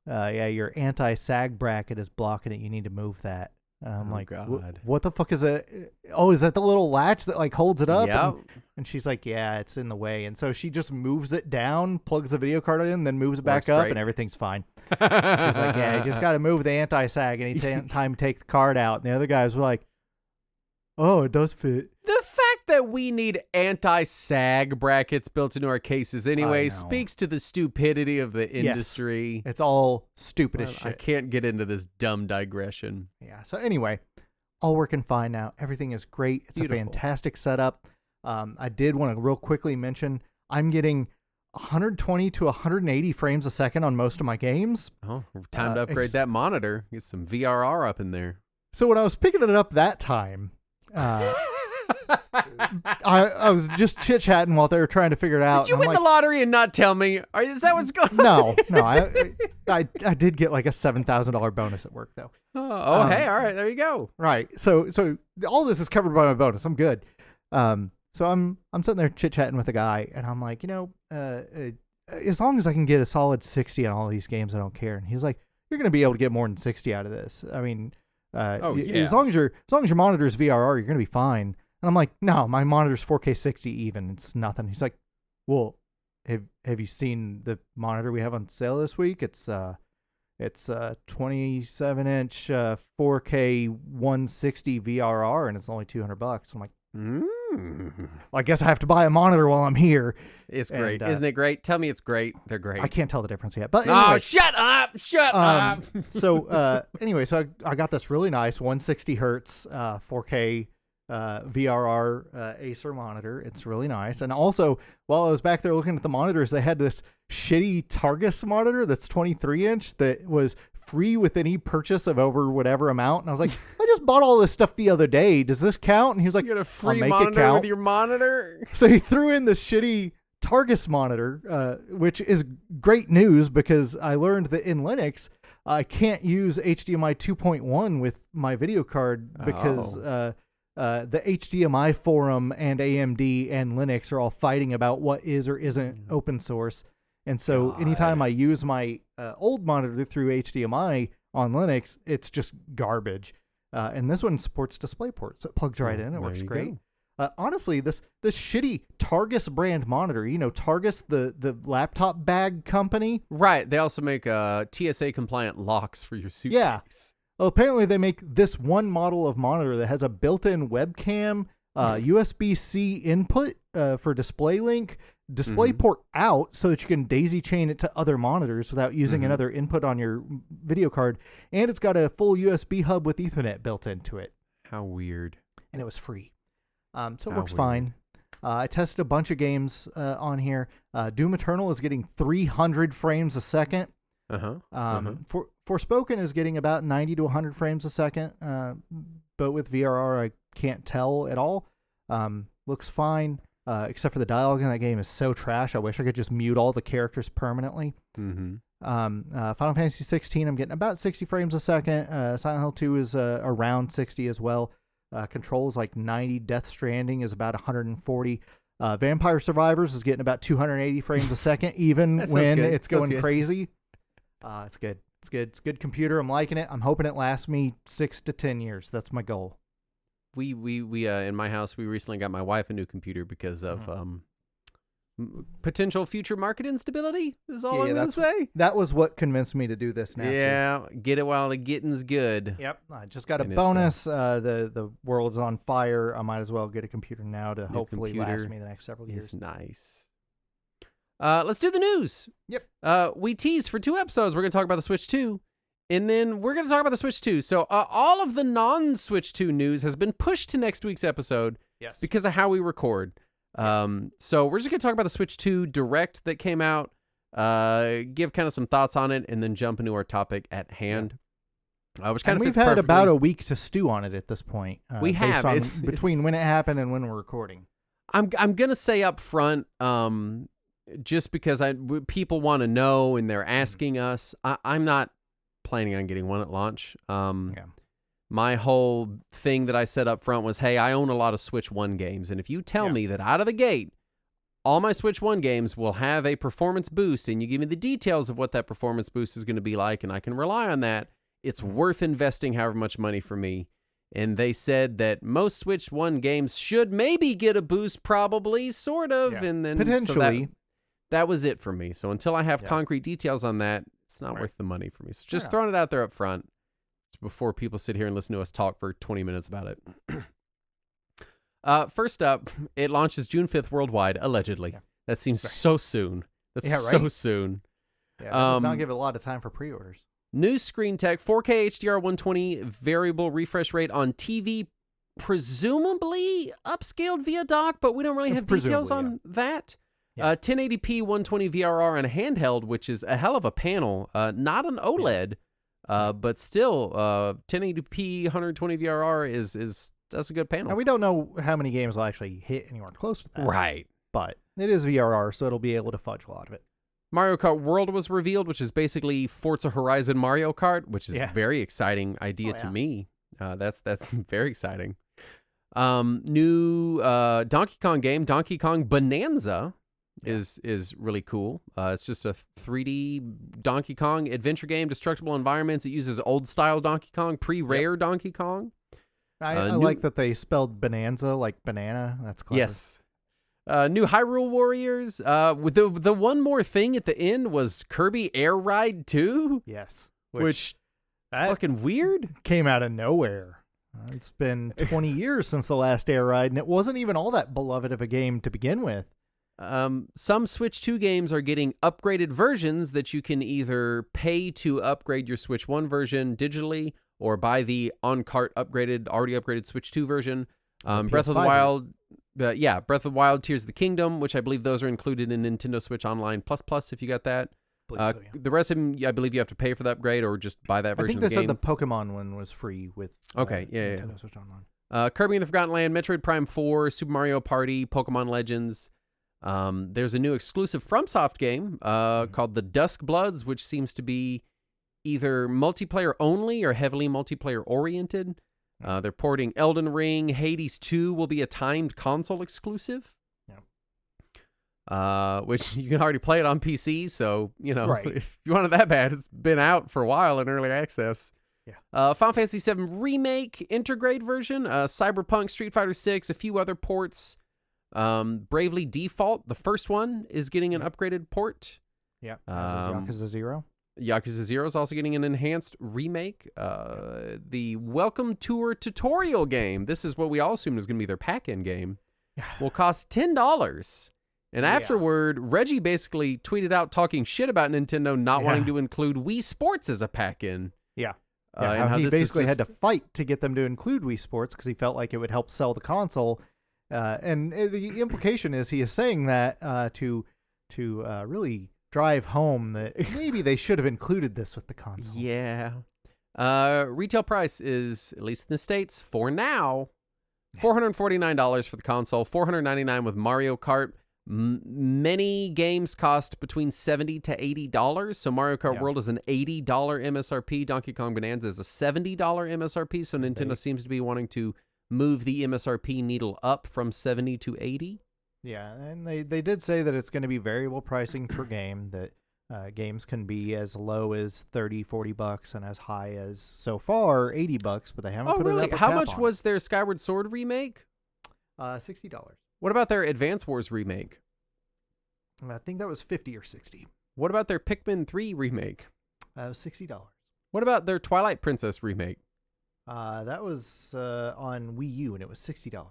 "Yeah, your anti-sag bracket is blocking it. You need to move that." And I'm like, God. What the fuck is it? Oh, is that the little latch that like holds it up? Yeah. And she's like, "Yeah, it's in the way." And so she just moves it down, plugs the video card in, then moves it back up, and everything's fine. She's like, "Yeah, you just got to move the anti-sag anytime you take the card out." And the other guys were like, "Oh, it does fit." The fact that we need anti-sag brackets built into our cases anyway speaks to the stupidity of the industry. Yes. It's all stupid as shit. I can't get into this dumb digression. Yeah. So anyway, all working fine now. Everything is great. It's beautiful. A fantastic setup. I did want to real quickly mention I'm getting 120 to 180 frames a second on most of my games. Oh, time to upgrade that monitor. Get some VRR up in there. So when I was picking it up that time, I was just chit-chatting while they were trying to figure it out. Did you win the lottery and not tell me? Is that what's going on? No. I did get like a $7,000 bonus at work, though. Hey, all right. There you go. Right. So all this is covered by my bonus. I'm good. So I'm sitting there chit-chatting with a guy, and I'm like, as long as I can get a solid 60 on all these games, I don't care. And he's like, "You're going to be able to get more than 60 out of this. I mean, as long as your monitor is VRR, you're going to be fine." And I'm like, "No, my monitor's 4K 60 even. It's nothing." He's like, "Well, have you seen the monitor we have on sale this week? It's 27-inch 4K 160 VRR, and it's only $200." I'm like, Well, I guess I have to buy a monitor while I'm here. It's great. Isn't it great? Tell me it's great. They're great. I can't tell the difference yet. But anyway, shut up. So anyway, so I got this really nice 160 hertz 4K VRR Acer monitor. It's really nice. And also, while I was back there looking at the monitors, they had this shitty Targus monitor that's 23-inch that was free with any purchase of over whatever amount. And I was like, "I just bought all this stuff the other day. Does this count?" And he was like, "You got a free monitor with your monitor?" So he threw in this shitty Targus monitor, which is great news because I learned that in Linux, I can't use HDMI 2.1 with my video card because the HDMI forum and AMD and Linux are all fighting about what is or isn't open source. And so anytime I use my old monitor through HDMI on Linux, it's just garbage. And this one supports DisplayPort, so it plugs right in. It works great. Honestly, this shitty Targus brand monitor, Targus, the laptop bag company. Right. They also make TSA compliant locks for your suitcase. Yeah. Well, apparently they make this one model of monitor that has a built-in webcam, USB-C input for display link, display port out so that you can daisy chain it to other monitors without using another input on your video card, and it's got a full USB hub with Ethernet built into it. How weird. And it was free. So it works fine. I tested a bunch of games on here. Doom Eternal is getting 300 frames a second. Forspoken is getting about 90 to 100 frames a second. But with VRR, I can't tell at all. Looks fine, except for the dialogue in that game is so trash. I wish I could just mute all the characters permanently. Final Fantasy 16, I'm getting about 60 frames a second. Silent Hill 2 is around 60 as well. Control is like 90. Death Stranding is about 140. Vampire Survivors is getting about 280 frames a second, even when it's going crazy. It's good. It's good. It's a good computer. I'm liking it. I'm hoping it lasts me 6 to 10 years. That's my goal. We in my house, we recently got my wife a new computer because of potential future market instability is all I'm going to say. That was what convinced me to do this now. Yeah, get it while the getting's good. Yep. I just got a bonus. The world's on fire. I might as well get a computer now to hopefully last me the next several years. It's nice. Let's do the news. Yep. We teased for 2 episodes. We're going to talk about the Switch 2. And then we're going to talk about the Switch 2. So all of the non-Switch 2 news has been pushed to next week's episode because of how we record. So we're just going to talk about the Switch 2 Direct that came out, give kind of some thoughts on it, and then jump into our topic at hand. Which kind of we've had about a week to stew on it at this point. We have. Between when it happened and when we're recording. I'm going to say up front, just because people want to know and they're asking us, I'm not planning on getting one at launch. My whole thing that I said up front was, hey, I own a lot of Switch 1 games, and if you tell me that out of the gate, all my Switch 1 games will have a performance boost, and you give me the details of what that performance boost is going to be like, and I can rely on that, it's worth investing however much money for me. And they said that most Switch 1 games should maybe get a boost, probably, sort of, and then potentially. So that was it for me. So until I have concrete details on that, it's not worth the money for me. So just throwing it out there up front before people sit here and listen to us talk for 20 minutes about it. First up, it launches June 5th worldwide, allegedly. That seems so soon. That's so soon. Yeah, does not give it a lot of time for pre-orders. New screen tech, 4K HDR 120, variable refresh rate on TV, presumably upscaled via dock, but we don't really have details on that. 1080p 120 VRR on a handheld, which is a hell of a panel. Not an OLED, but still 1080p 120 VRR that's a good panel. And we don't know how many games will actually hit anywhere close to that. Right. But it is VRR, so it'll be able to fudge a lot of it. Mario Kart World was revealed, which is basically Forza Horizon Mario Kart, which is a very exciting idea to me. That's very exciting. New Donkey Kong game, Donkey Kong Bonanza, is really cool. It's just a 3D Donkey Kong adventure game, destructible environments. It uses old style Donkey Kong, pre-rare Donkey Kong. I like that they spelled Bonanza like banana. That's clever. Yes. New Hyrule Warriors. With the one more thing at the end was Kirby Air Ride 2. Yes. Which fucking weird. Came out of nowhere. It's been 20 years since the last Air Ride, and it wasn't even all that beloved of a game to begin with. Some Switch 2 games are getting upgraded versions that you can either pay to upgrade your Switch 1 version digitally or buy the on-cart already upgraded Switch 2 version. Breath of the Wild... Breath of the Wild, Tears of the Kingdom, which I believe those are included in Nintendo Switch Online Plus if you got that. The rest of them, I believe you have to pay for the upgrade or just buy that version of the game. I think they said the Pokemon one was free with Nintendo Switch Online. Kirby and the Forgotten Land, Metroid Prime 4, Super Mario Party, Pokemon Legends. There's a new exclusive FromSoft game called The Dusk Bloods, which seems to be either multiplayer only or heavily multiplayer oriented. They're porting Elden Ring. Hades 2 will be a timed console exclusive. Which you can already play it on PC, so, if you want it that bad, it's been out for a while in early access. Final Fantasy VII Remake, Intergrade version, Cyberpunk, Street Fighter 6, a few other ports. Bravely Default, the first one, is getting an upgraded port. Yeah, Yakuza 0. Yakuza 0 is also getting an enhanced remake. The Welcome Tour tutorial game, this is what we all assumed was going to be their pack-in game, will cost $10. And afterward, Reggie basically tweeted out talking shit about Nintendo not wanting to include Wii Sports as a pack-in. Yeah. And how he basically had to fight to get them to include Wii Sports because he felt like it would help sell the console. And the implication is he is saying that to really drive home that maybe they should have included this with the console. Yeah. Retail price is, at least in the States, for now, $449 for the console, $499 with Mario Kart. Many games cost between $70 to $80. So Mario Kart World is an $80 MSRP. Donkey Kong Bonanza is a $70 MSRP. So Nintendo seems to be wanting to move the MSRP needle up from 70 to 80. Yeah, and they did say that it's going to be variable pricing per game, that games can be as low as $30-$40 and as high as, so far, $80, but they haven't put really? an upper How cap much on was their Skyward Sword remake? $60. What about their Advance Wars remake? I think that was $50 or $60. What about their Pikmin 3 remake? It was $60. What about their Twilight Princess remake? That was on Wii U, and it was $60.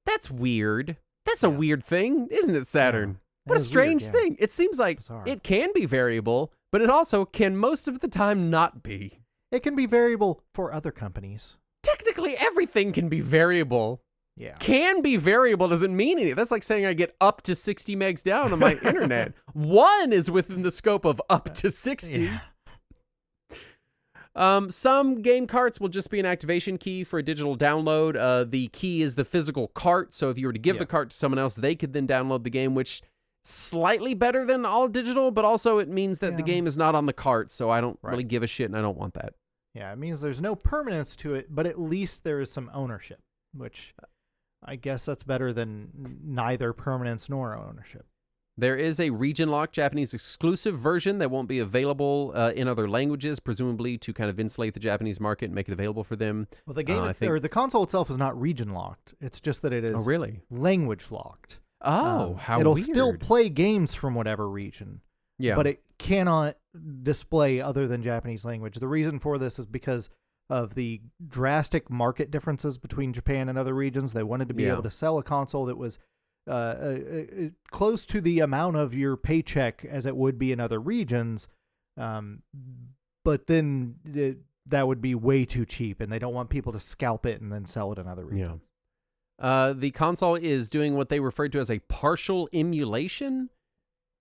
That's weird. That's a weird thing, isn't it, Saturn? What a strange thing. It seems like it can be variable, but it also can most of the time not be. It can be variable for other companies. Technically, everything can be variable. Yeah. Can be variable doesn't mean anything. That's like saying I get up to 60 megs down on my internet. One is within the scope of up to 60. Yeah. Some game carts will just be an activation key for a digital download. The key is the physical cart, so if you were to give the cart to someone else, they could then download the game, which slightly better than all digital, but also it means that the game is not on the cart, so I don't really give a shit, and I don't want that. Yeah, it means there's no permanence to it, but at least there is some ownership, which I guess that's better than neither permanence nor ownership. There is a region-locked Japanese exclusive version that won't be available in other languages, presumably to kind of insulate the Japanese market and make it available for them. Well, the game or the console itself is not region-locked. It's just that it is language-locked. Oh, how it'll weird. still play games from whatever region. Yeah. But it cannot display other than Japanese language. The reason for this is because of the drastic market differences between Japan and other regions. They wanted to be able to sell a console that was close to the amount of your paycheck as it would be in other regions, but then that would be way too cheap, and they don't want people to scalp it and then sell it in other regions. The console is doing what they referred to as a partial emulation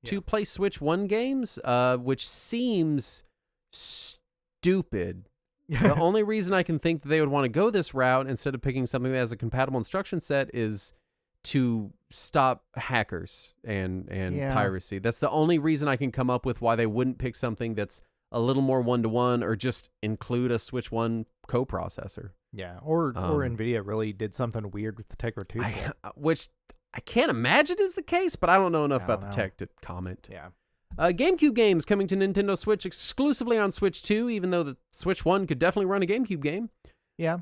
to play Switch 1 games, which seems stupid. The only reason I can think that they would want to go this route instead of picking something that has a compatible instruction set is to stop hackers and piracy. That's the only reason I can come up with why they wouldn't pick something that's a little more one-to-one or just include a Switch 1 coprocessor. Yeah, or NVIDIA really did something weird with the Tegra 2. Which I can't imagine is the case, but I don't know enough about the tech to comment. Yeah. GameCube games coming to Nintendo Switch exclusively on Switch 2, even though the Switch 1 could definitely run a GameCube game. Yeah.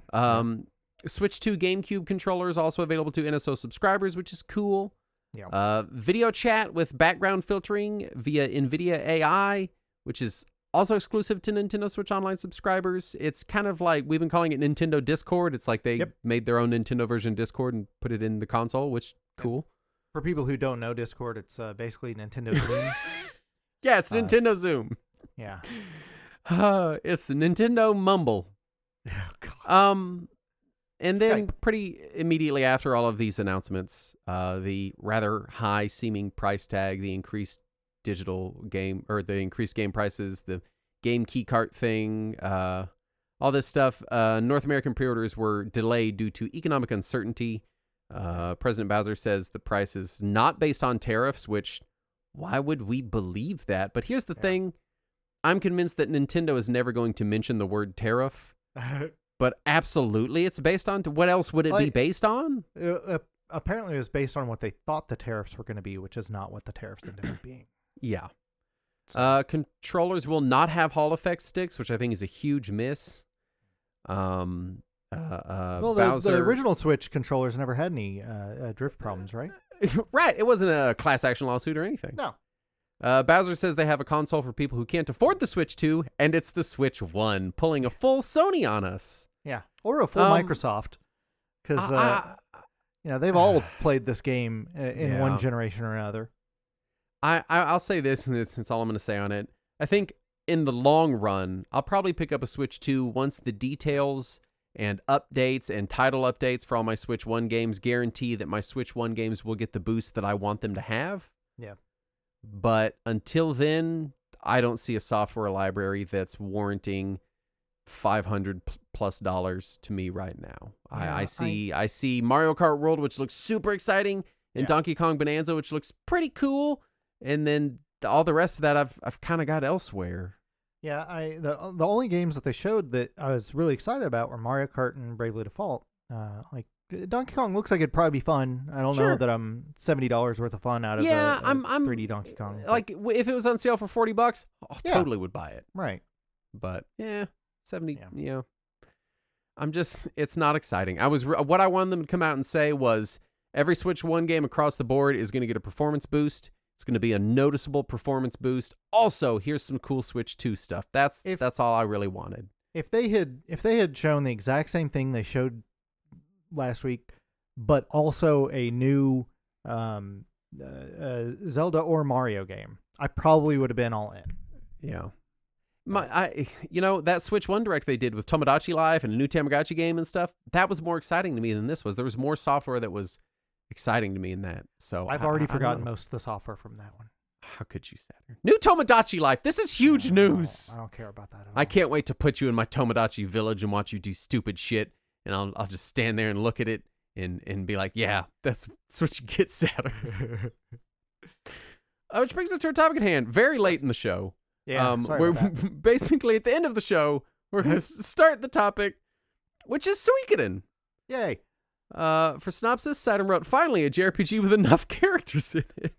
Switch 2 GameCube controllers also available to NSO subscribers, which is cool. Yeah. Video chat with background filtering via NVIDIA AI, which is also exclusive to Nintendo Switch Online subscribers. It's kind of like, we've been calling it Nintendo Discord. It's like they made their own Nintendo version of Discord and put it in the console, which cool. For people who don't know Discord, it's basically Nintendo Zoom. Yeah, it's Nintendo Zoom. Yeah. It's Nintendo Mumble. Oh, God. And then pretty immediately after all of these announcements, the rather high seeming price tag, the increased digital game, or the increased game prices, the game key cart thing, all this stuff, North American pre-orders were delayed due to economic uncertainty. President Bowser says the price is not based on tariffs, which, why would we believe that? But here's the thing. I'm convinced that Nintendo is never going to mention the word tariff. But absolutely, it's based on... What else would it be based on? Apparently, it was based on what they thought the tariffs were going to be, which is not what the tariffs ended up being. Yeah. Controllers will not have Hall effect sticks, which I think is a huge miss. Well, Bowser. the original Switch controllers never had any drift problems, right? Right. It wasn't a class action lawsuit or anything. No. Bowser says they have a console for people who can't afford the Switch 2, and it's the Switch 1, pulling a full Sony on us. Yeah, or a full Microsoft, because they've all played this game in one generation or another. I'll say this, and it's all I'm going to say on it. I think in the long run, I'll probably pick up a Switch 2 once the details and updates and title updates for all my Switch 1 games guarantee that my Switch 1 games will get the boost that I want them to have. Yeah. But until then, I don't see a software library that's warranting $500+ to me right now. Yeah, I see Mario Kart World, which looks super exciting, and Donkey Kong Bonanza, which looks pretty cool, and then all the rest of that I've kind of got elsewhere. Yeah, the only games that they showed that I was really excited about were Mario Kart and Bravely Default. Like Donkey Kong looks like it'd probably be fun. I don't know that I'm $70 worth of fun out of I'm 3D Donkey Kong. Like if it was on sale for $40, totally would buy it. Right. But 70. Yeah. It's not exciting. What I wanted them to come out and say was every Switch 1 game across the board is going to get a performance boost. It's going to be a noticeable performance boost. Also, here's some cool Switch 2 stuff. That's all I really wanted. If they had shown the exact same thing they showed last week, but also a new Zelda or Mario game, I probably would have been all in. Yeah. That Switch 1 Direct they did with Tomodachi Life and a new Tamagotchi game and stuff, that was more exciting to me than this was. There was more software that was exciting to me in that. So I've already forgotten most of the software from that one. How could you, Saturn? New Tomodachi Life. This is huge news. I don't care about that at all. I can't wait to put you in my Tomodachi village and watch you do stupid shit, and I'll just stand there and look at it and be like, yeah, that's what you get, Saturn. Which brings us to our topic at hand. Very late in the show. Yeah, we're basically at the end of the show. We're going to start the topic, which is Suikoden. Yay. For synopsis, Saturn wrote, finally, a JRPG with enough characters in it.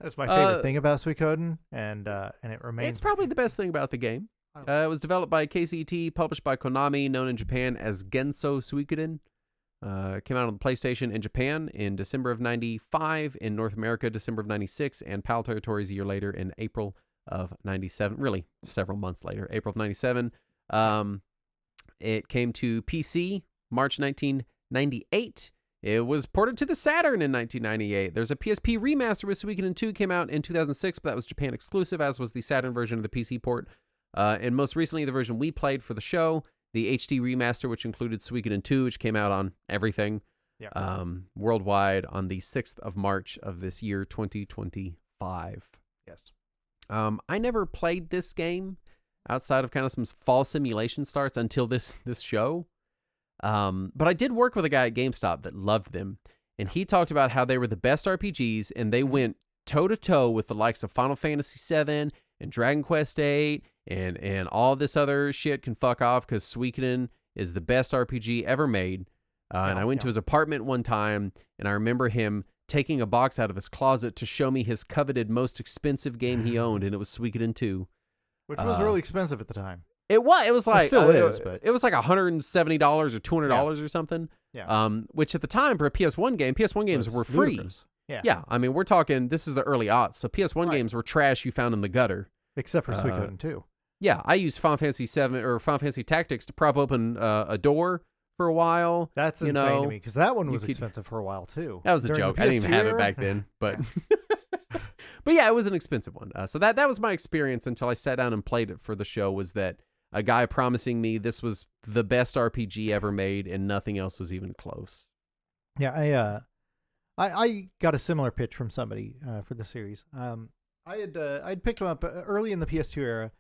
That's my favorite thing about Suikoden, and it remains. It's probably the best thing about the game. It was developed by KCT, published by Konami, known in Japan as Genso Suikoden. Came out on the PlayStation in Japan in December of 95, in North America, December of 96, and PAL territories a year later in April of 97. Really, several months later, April of 97. It came to PC March 1998. It was ported to the Saturn in 1998. There's a PSP remaster with Suikoden 2 came out in 2006, but that was Japan exclusive, as was the Saturn version of the PC port. And most recently, the version we played for the show, the HD remaster, which included Suikoden 2, which came out on everything worldwide on the 6th of March of this year, 2025. Yes. I never played this game outside of kind of some fall simulation starts until this show. But I did work with a guy at GameStop that loved them, and he talked about how they were the best RPGs, and they went toe-to-toe with the likes of Final Fantasy VII and Dragon Quest VIII and all this other shit can fuck off because Suikoden is the best RPG ever made. And I went to his apartment one time, and I remember him taking a box out of his closet to show me his coveted most expensive game he owned, and it was Suikoden 2. Which was really expensive at the time. It was like it still is, but it was like $170 or $200 or something. Yeah. Which at the time for a PS1 game, PS1 games were free. Ludicrous. Yeah. Yeah. I mean, we're talking this is the early aughts, so PS1 games were trash you found in the gutter. Except for Suikoden 2. Yeah, I used Final Fantasy 7 or Final Fantasy Tactics to prop open a door for a while. That's insane to me because that one was expensive for a while too. That was a joke. I didn't even have it back then, but but yeah, it was an expensive one. So that was my experience until I sat down and played it for the show. Was that a guy promising me this was the best RPG ever made and nothing else was even close. Yeah, I got a similar pitch from somebody for the series. I'd picked them up early in the PS2 era.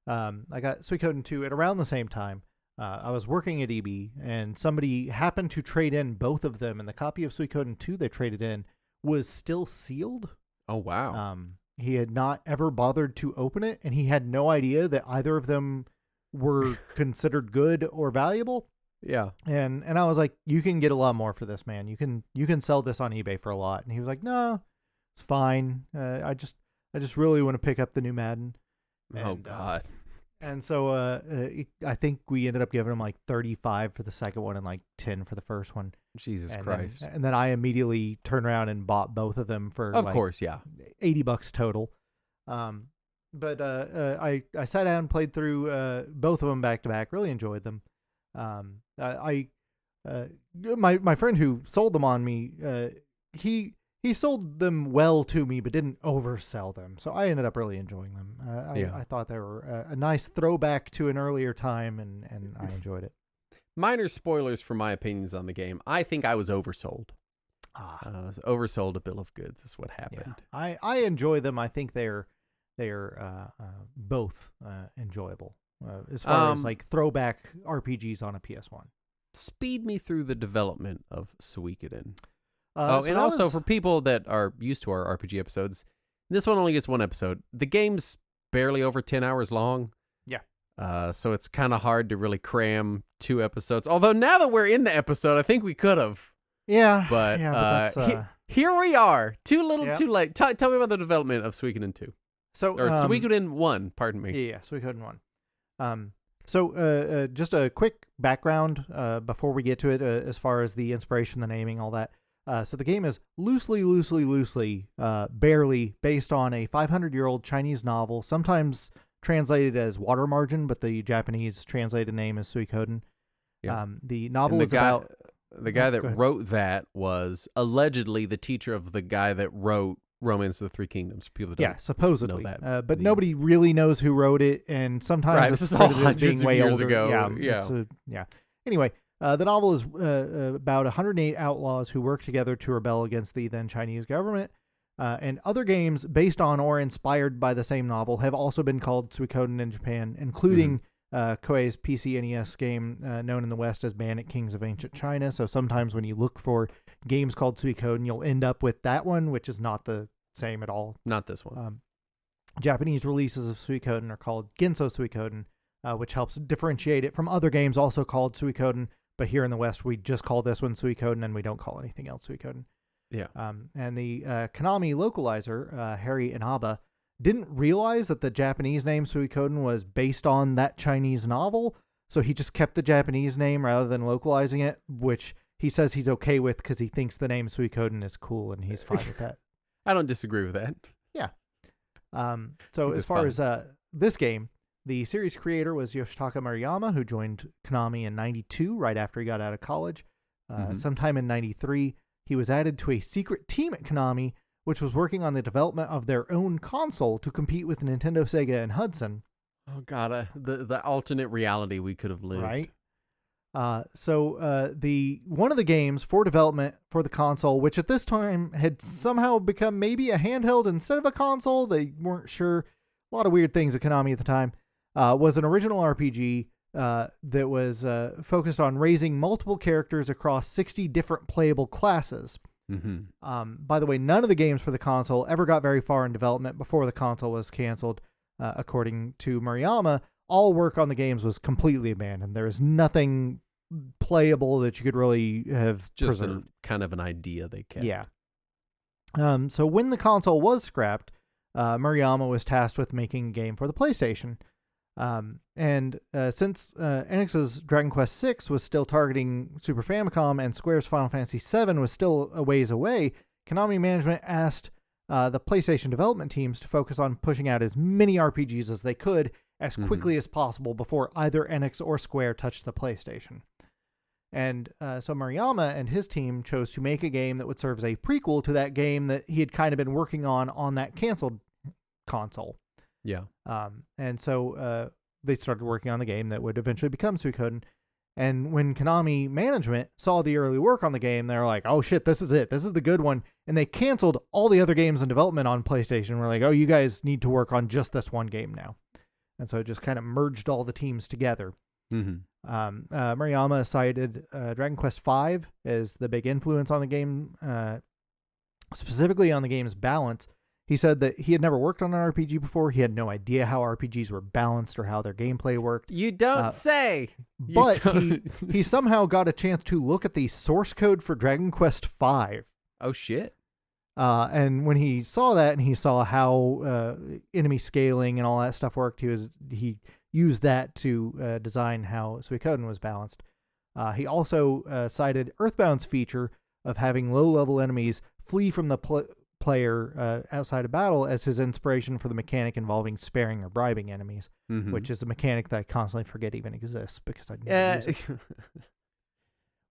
I got Suikoden 2 at around the same time. I was working at EB, and somebody happened to trade in both of them, and the copy of Suikoden 2 they traded in was still sealed. Oh, wow. He had not ever bothered to open it, and he had no idea that either of them were considered good or valuable. Yeah. And I was like, you can get a lot more for this, man. You can sell this on eBay for a lot. And he was like, no, it's fine. I just really want to pick up the new Madden. Oh, God. And so I think we ended up giving him like 35 for the second one and like 10 for the first one. Jesus Christ. And then I immediately turned around and bought both of them for of course, yeah, $80 total. But I sat down and played through both of them back to back. Really enjoyed them. My friend who sold them on me, he sold them well to me, but didn't oversell them. So I ended up really enjoying them. I thought they were a nice throwback to an earlier time, and I enjoyed it. Minor spoilers for my opinions on the game. I think I was oversold. I was oversold a bill of goods is what happened. Yeah. I enjoy them. I think they're both enjoyable as far as like throwback RPGs on a PS1. Speed me through the development of Suikoden. And also for people that are used to our RPG episodes, this one only gets one episode. The game's barely over 10 hours long. Yeah. So it's kind of hard to really cram 2 episodes. Although now that we're in the episode, I think we could have. Yeah. But here we are. Too little, too late. Tell me about the development of Suikoden 2. Or Suikoden 1, pardon me. Yeah, Suikoden 1. So just a quick background before we get to it as far as the inspiration, the naming, all that. So the game is loosely, barely based on a 500-year-old Chinese novel, sometimes translated as Water Margin, but the Japanese translated name is Suikoden. Yeah. The novel is about... The guy that wrote that was allegedly the teacher of the guy that wrote Romance of the Three Kingdoms. People that don't supposedly. know that. But nobody really knows who wrote it, and sometimes this is all hundreds being way of years older. ago. Yeah. Anyway, the novel is about 108 outlaws who work together to rebel against the then Chinese government. And other games based on or inspired by the same novel have also been called Suikoden in Japan, including Koei's PC NES game known in the West as Bandit Kings of Ancient China. So sometimes when you look for games called Suikoden, you'll end up with that one, which is not the same at all. Not this one. Japanese releases of Suikoden are called Genso Suikoden, which helps differentiate it from other games also called Suikoden. But here in the West, we just call this one Suikoden, and we don't call anything else Suikoden. Yeah. And the Konami localizer, Harry Inaba, didn't realize that the Japanese name Suikoden was based on that Chinese novel, so he just kept the Japanese name rather than localizing it, which he says he's okay with because he thinks the name Suikoden is cool, and he's fine with that. I don't disagree with that. Yeah. So as far as this game, the series creator was Yoshitaka Maruyama, who joined Konami in 92, right after he got out of college. Sometime in 93, he was added to a secret team at Konami, which was working on the development of their own console to compete with Nintendo, Sega, and Hudson. Oh, God, the alternate reality we could have lived. Right. So one of the games for development for the console, which at this time had somehow become maybe a handheld instead of a console, they weren't sure. A lot of weird things at Konami at the time, was an original RPG that was focused on raising multiple characters across 60 different playable classes. By the way, none of the games for the console ever got very far in development before the console was canceled. According to Maruyama, all work on the games was completely abandoned. There is nothing playable that you could really have just preserved. Kind of an idea they kept. Yeah. So when the console was scrapped, Maruyama was tasked with making a game for the PlayStation. And since Enix's Dragon Quest VI was still targeting Super Famicom and Square's Final Fantasy VII was still a ways away, Konami management asked the PlayStation development teams to focus on pushing out as many RPGs as they could as quickly as possible before either Enix or Square touched the PlayStation. And so Maruyama and his team chose to make a game that would serve as a prequel to that game that he had kind of been working on that canceled console. Yeah. And so they started working on the game that would eventually become Suikoden. And when Konami management saw the early work on the game, they were like, oh shit, this is it. This is the good one. And they canceled all the other games in development on PlayStation. We're like, oh, you guys need to work on just this one game now. And so it just kind of merged all the teams together. Maruyama cited Dragon Quest V as the big influence on the game, specifically on the game's balance. He said that he had never worked on an RPG before. He had no idea how RPGs were balanced or how their gameplay worked. You don't say. But he somehow got a chance to look at the source code for Dragon Quest V. Oh, shit. And when he saw that and he saw how enemy scaling and all that stuff worked, he used that to design how Suikoden was balanced. He also cited Earthbound's feature of having low-level enemies flee from the player outside of battle as his inspiration for the mechanic involving sparing or bribing enemies, which is a mechanic that I constantly forget even exists because I never use it.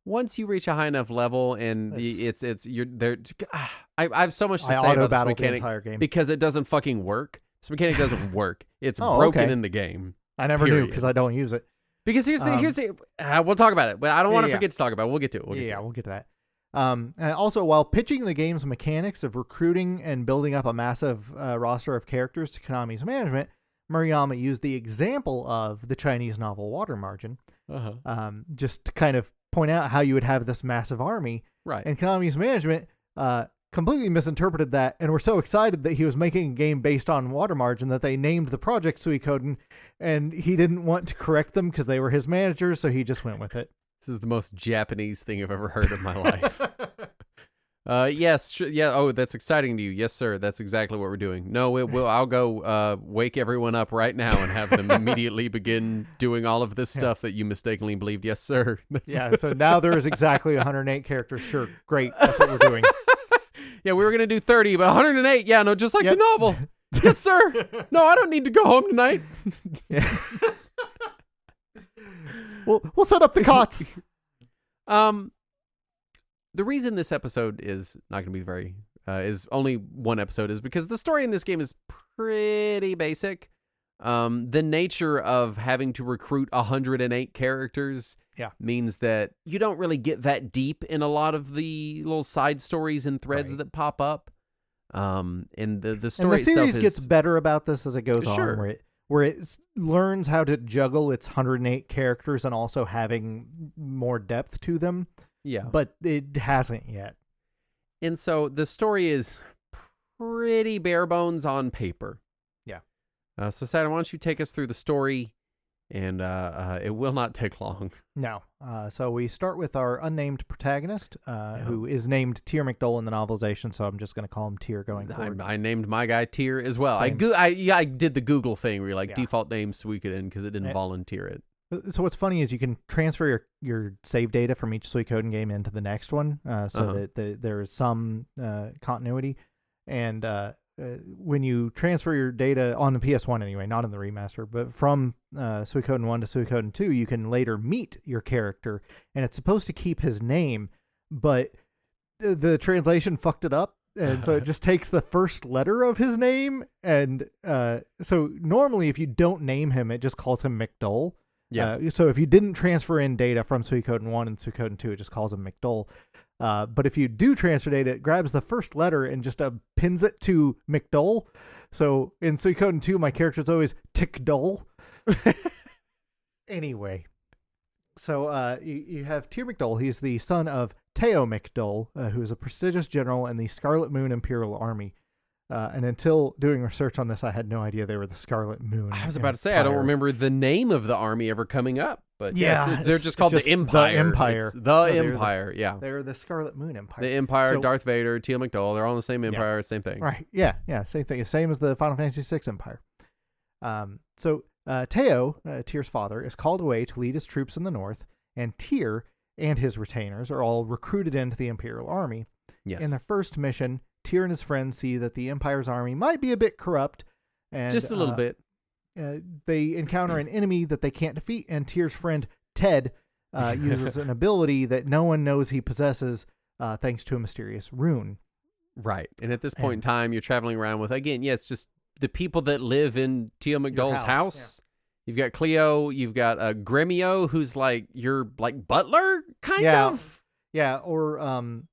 Once you reach a high enough level and you're there. I have so much to say about this mechanic the entire game because it doesn't fucking work. This mechanic doesn't work. It's broken in the game. I never knew because I don't use it. Because here's the we'll talk about it, but I don't want to forget to talk about it. We'll get to it. We'll get to that. And also, while pitching the game's mechanics of recruiting and building up a massive roster of characters to Konami's management, Murayama used the example of the Chinese novel Water Margin, just to kind of point out how you would have this massive army. Right. And Konami's management completely misinterpreted that and were so excited that he was making a game based on Water Margin that they named the project Suikoden, and he didn't want to correct them because they were his managers, so he just went with it. This is the most Japanese thing I've ever heard in my life. Yes. Oh, that's exciting to you. Yes, sir. That's exactly what we're doing. No, I'll go wake everyone up right now and have them immediately begin doing all of this stuff that you mistakenly believed. Yes, sir. Yeah. So now there is exactly 108 characters. Sure. Great. That's what we're doing. Yeah, we were going to do 30, but 108. Yeah, no, just like the novel. Yes, sir. No, I don't need to go home tonight. We'll set up the cots. The reason this episode is not going to be is only one episode is because the story in this game is pretty basic. The nature of having to recruit 108 characters means that you don't really get that deep in a lot of the little side stories and threads that pop up. And the story and the series gets better about this as it goes on, where it learns how to juggle its 108 characters and also having more depth to them. Yeah. But it hasn't yet. And so the story is pretty bare bones on paper. Yeah. So Saturn, why don't you take us through the story, and it will not take long. No. So we start with our unnamed protagonist, who is named Tyr McDole in the novelization, so I'm just going to call him Tyr going forward. I named my guy Tyr as well. I did the Google thing where you default name Suikoden because it didn't volunteer it. So what's funny is you can transfer your save data from each Suikoden game into the next one, so that there is some continuity. And when you transfer your data on the PS1 anyway, not in the remaster, but from Suikoden 1 to Suikoden 2, you can later meet your character, and it's supposed to keep his name, but the translation fucked it up. And so it just takes the first letter of his name. And so normally if you don't name him, it just calls him McDole. Yeah. So if you didn't transfer in data from Suikoden 1 and Suikoden 2, it just calls him McDole. But if you do transfer data, it grabs the first letter and just pins it to McDole. So in Suikoden 2, my character is always Tickdole. Anyway. So you have Tyr McDole. He's the son of Teo McDole, who is a prestigious general in the Scarlet Moon Imperial Army. And until doing research on this, I had no idea they were the Scarlet Moon. I was about to say, I don't remember the name of the army ever coming up. But they're just called the Empire. The Empire. It's the Empire, yeah. They're the Scarlet Moon Empire. The Empire, Darth Vader, Teal McDowell, they're all in the same Empire, same thing. Right, yeah, same thing. Same as the Final Fantasy VI Empire. So Teo, Tyr's father, is called away to lead his troops in the north, and Tyr and his retainers are all recruited into the Imperial Army. Yes. In their first mission, Tyr and his friends see that the Empire's army might be a bit corrupt. And, just a little bit. They encounter an enemy that they can't defeat, and Tyr's friend, Ted, uses an ability that no one knows he possesses thanks to a mysterious rune. Right. And at this point in time, you're traveling around with, again, just the people that live in Teal McDowell's house. Yeah. You've got Cleo, you've got Gremio, who's like your butler, kind of. Yeah, or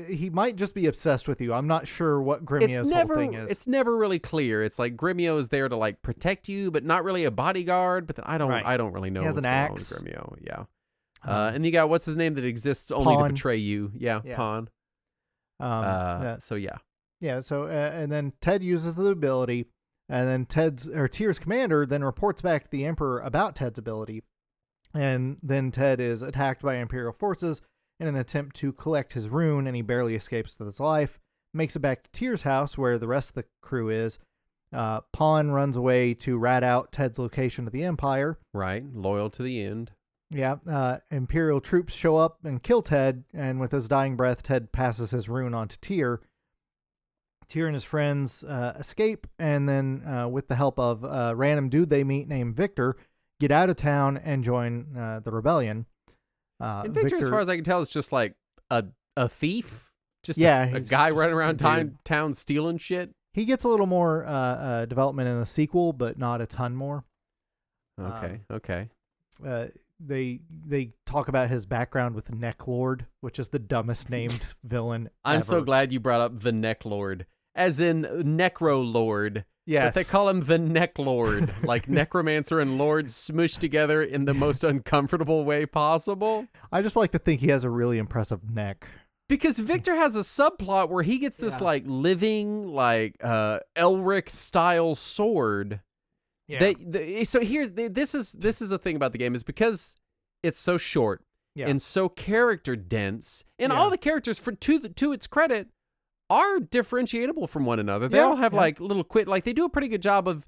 he might just be obsessed with you. I'm not sure what Gremio's whole thing is. It's never really clear. It's like Gremio is there to protect you, but not really a bodyguard. But then I don't really know. He has what's an going axe. On with Gremio. Yeah. And you got what's his name that exists only to betray you. Yeah, Pawn. So yeah. Yeah. So and then Ted uses the ability, and then Tyr's commander then reports back to the Emperor about Ted's ability, and then Ted is attacked by Imperial forces in an attempt to collect his rune, and he barely escapes with his life, makes it back to Tyr's house where the rest of the crew is, Pawn runs away to rat out Ted's location to the Empire. Right, loyal to the end. Yeah, Imperial troops show up and kill Ted, and with his dying breath, Ted passes his rune on to Tyr. Tyr and his friends escape, and then with the help of a random dude they meet named Victor, get out of town and join the rebellion. And Victor, as far as I can tell, is just like a thief. Just yeah, a guy running around town stealing shit. He gets a little more development in the sequel, but not a ton more. Okay. They talk about his background with Neck Lord, which is the dumbest named villain I'm ever. so glad you brought up the Neck Lord, as in Necro Lord. Yes. But they call him the Neck Lord, like necromancer and lord smushed together in the most uncomfortable way possible. I just like to think he has a really impressive neck. Because Victor has a subplot where he gets this like living, like Elric style sword. Yeah. So here's this is a thing about the game, is because it's so short and so character dense, and all the characters, to its credit, are differentiatable from one another. They all have like little like they do a pretty good job of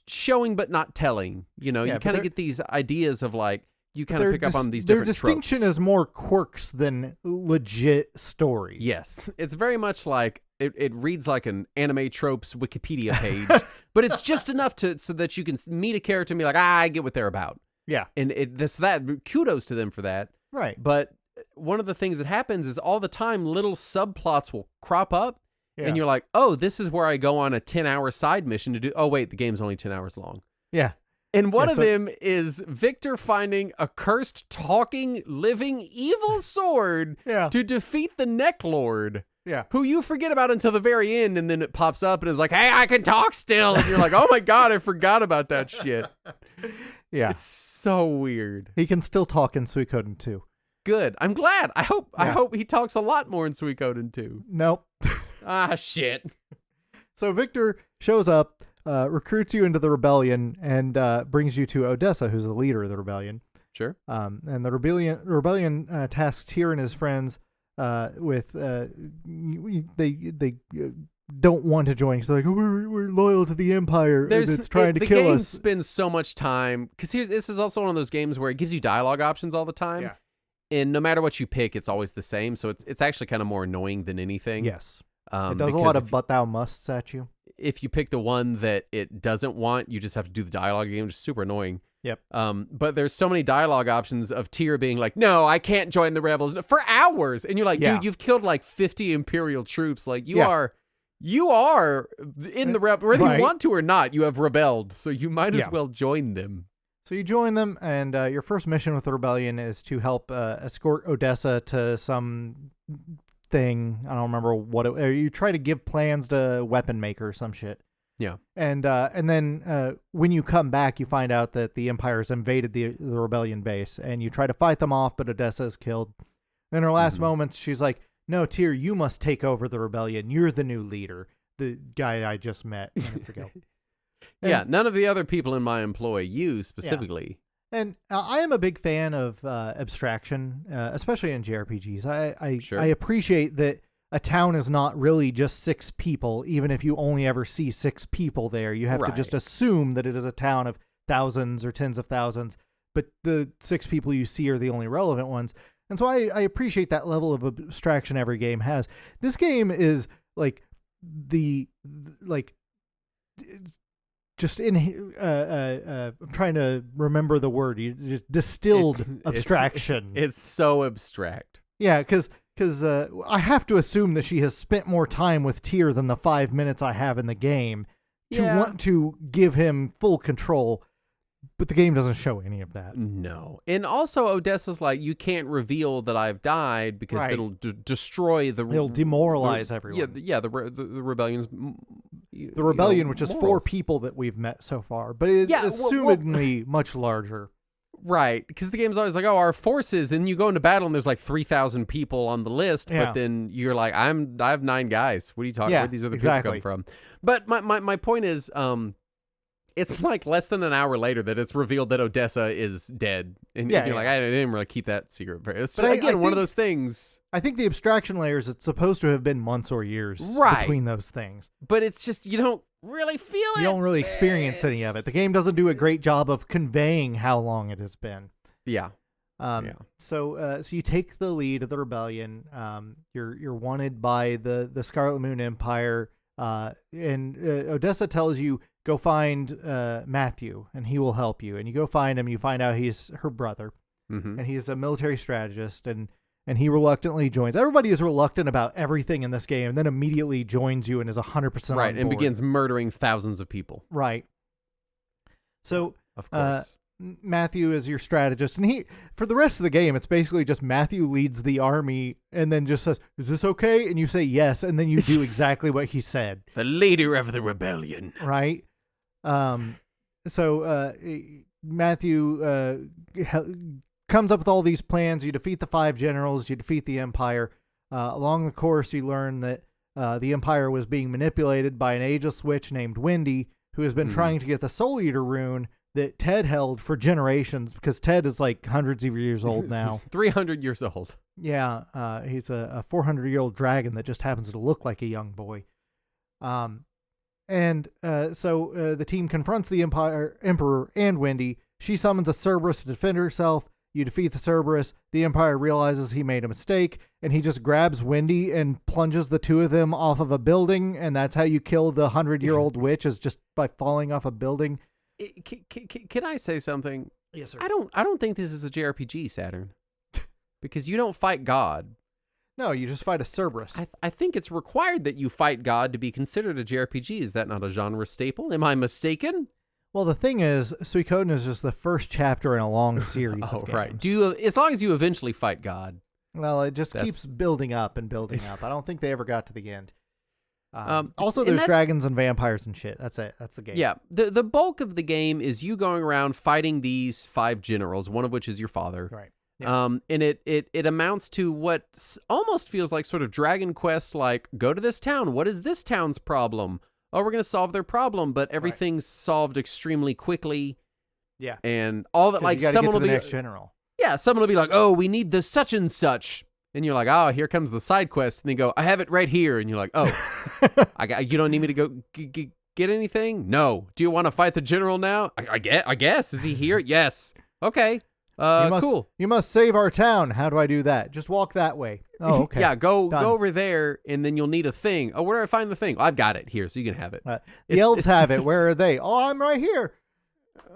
showing but not telling. You know, you kind of get these ideas of like, you kind of pick up on these different tropes. Their distinction is more quirks than legit story. Yes, it's very much like it reads like an anime tropes Wikipedia page, but it's just enough so that you can meet a character and be like, I get what they're about. Yeah, and kudos to them for that. Right, but one of the things that happens is all the time little subplots will crop up, and you're like, oh, this is where I go on a 10-hour side mission to do. Oh wait, the game's only 10 hours long. Yeah. And one of them is Victor finding a cursed, talking, living, evil sword to defeat the Neck Lord. Yeah. Who you forget about until the very end, and then it pops up and is like, hey, I can talk still. And you're like, oh my God, I forgot about that shit. Yeah. It's so weird. He can still talk in Suikoden 2. Good. I'm glad. I hope he talks a lot more in Suikoden 2. Nope. Shit. So Victor shows up, recruits you into the rebellion, and brings you to Odessa, who's the leader of the rebellion. Sure. And the rebellion tasks Tyr and his friends with they don't want to join because they're like, we're loyal to the Empire, and it's trying to kill us. The game spends so much time, because this is also one of those games where it gives you dialogue options all the time. Yeah. And no matter what you pick, it's always the same. So it's actually kind of more annoying than anything. Yes. It does a lot of but thou musts at you. If you pick the one that it doesn't want, you just have to do the dialogue game, which is super annoying. Yep. But there's so many dialogue options of Tyr being like, no, I can't join the rebels for hours. And you're like, dude, you've killed like 50 Imperial troops. Like you are in the rebel, whether you want to or not, you have rebelled. So you might as well join them. So you join them, and your first mission with the rebellion is to help escort Odessa to some thing. I don't remember what you try to give plans to weapon maker or some shit. Yeah. And then when you come back, you find out that the Empire's invaded the rebellion base, and you try to fight them off, but Odessa is killed. In her last moments, she's like, no, Tyr, you must take over the rebellion. You're the new leader. The guy I just met minutes ago. And, none of the other people in my employ, you specifically. Yeah. And I am a big fan of abstraction, especially in JRPGs. I appreciate that a town is not really just 6 people, even if you only ever see 6 people there. You have to just assume that it is a town of thousands or tens of thousands, but the 6 people you see are the only relevant ones. And so I appreciate that level of abstraction every game has. This game is like just in I'm trying to remember the word. You just distilled abstraction. It's so abstract. Yeah, because I have to assume that she has spent more time with Tyr than the 5 minutes I have in the game to want to give him full control. But the game doesn't show any of that. No. And also Odessa's like, you can't reveal that I've died because it'll destroy the... It'll demoralize everyone. Yeah, the rebellion's... The rebellion, which is morals. 4 people that we've met so far, but it's assumedly much larger. Right, because the game's always like, oh, our forces, and you go into battle and there's like 3,000 people on the list, but then you're like, I have 9 guys. What are you talking about? Where these other people come from? But my point is... it's like less than an hour later that it's revealed that Odessa is dead. And you're like, I didn't really keep that secret. It's one of those things. I think the abstraction layers, it's supposed to have been months or years between those things. But it's just, you don't really feel it. You don't really experience any of it. The game doesn't do a great job of conveying how long it has been. Yeah. So you take the lead of the rebellion. You're wanted by the Scarlet Moon Empire. And Odessa tells you, go find Matthew, and he will help you. And you go find him. You find out he's her brother, and he's a military strategist. And he reluctantly joins. Everybody is reluctant about everything in this game, and then immediately joins you and is 100% right, on and board. begins murdering thousands of people. Right. So, of course, Matthew is your strategist, and he, for the rest of the game, it's basically just Matthew leads the army and then just says, "Is this okay?" And you say yes, and then you do exactly what he said. The leader of the rebellion. Right. So Matthew comes up with all these plans. You defeat the 5 generals. You defeat the Empire. Along the course, you learn that the Empire was being manipulated by an ageless witch named Wendy, who has been trying to get the Soul Eater rune that Ted held for generations, because Ted is like hundreds of years old now. He's 300 years old. Yeah, he's a 400-year-old dragon that just happens to look like a young boy. So the team confronts the Emperor and Wendy. She summons a Cerberus to defend herself. You defeat the Cerberus. The Empire realizes he made a mistake, and he just grabs Wendy and plunges the two of them off of a building, and that's how you kill the 100-year-old witch, is just by falling off a building. Can I say something? Yes, sir. I don't think this is a JRPG, Saturn, because you don't fight God. No, you just fight a Cerberus. I think it's required that you fight God to be considered a JRPG. Is that not a genre staple? Am I mistaken? Well, the thing is, Suikoden is just the first chapter in a long series of games. Right. As long as you eventually fight God. Well, it just keeps building up and building up. I don't think they ever got to the end. Also, there's dragons and vampires and shit. That's it. That's the game. Yeah. The bulk of the game is you going around fighting these 5 generals, one of which is your father. Right. Yeah. And it amounts to what almost feels like sort of Dragon Quest, like, go to this town. What is this town's problem? Oh, we're going to solve their problem, but everything's solved extremely quickly. Yeah. And all that, like, someone will be next general. Yeah, someone will be like, "Oh, we need the such and such." And you're like, "Oh, here comes the side quest." And they go, "I have it right here." And you're like, "Oh, you don't need me to go get anything?" "No." "Do you want to fight the general now?" I guess. Is he here?" "Yes." "Okay. Cool. You must save our town. How do I do that?" "Just walk that way." "Oh, okay." Yeah, go over there, and then you'll need a thing. "Oh, where do I find the thing?" "I've got it here, so you can have it." The elves have it. Where are they? "Oh, I'm right here."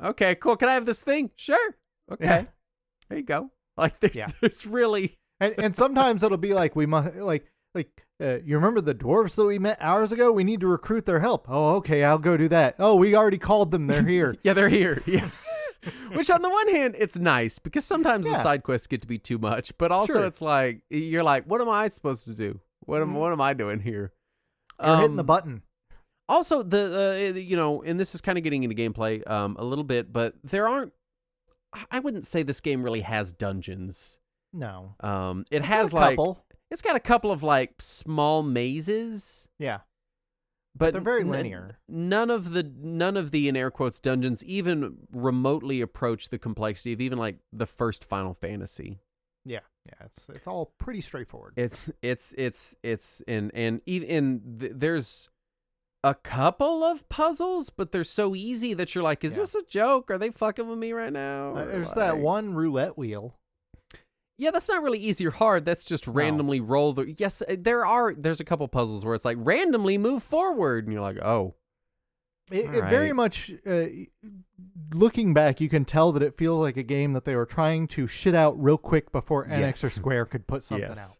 "Okay, cool. Can I have this thing?" "Sure." "Okay." Yeah. There you go. Like, there's really... And sometimes it'll be like, we must, you remember the dwarves that we met hours ago? We need to recruit their help. "Oh, okay, I'll go do that." "Oh, we already called them. They're here." Yeah, they're here. Yeah. Which on the one hand, it's nice because sometimes the side quests get to be too much, but also it's like, you're like, what am I supposed to do? What am I doing here? You're hitting the button. Also, and this is kind of getting into gameplay a little bit, but I wouldn't say this game really has dungeons. No. It has it's got a couple of like small mazes. Yeah. But they're very linear. None of the in air quotes dungeons even remotely approach the complexity of even like the first Final Fantasy. Yeah. Yeah, it's all pretty straightforward. There's a couple of puzzles, but they're so easy that you're like, is this a joke? Are they fucking with me right now? There's that one roulette wheel. Yeah, that's not really easy or hard. That's just randomly roll the... Yes, there's a couple puzzles where it's like, randomly move forward. And you're like, oh. It very much, looking back, you can tell that it feels like a game that they were trying to shit out real quick before NX or Square could put something out.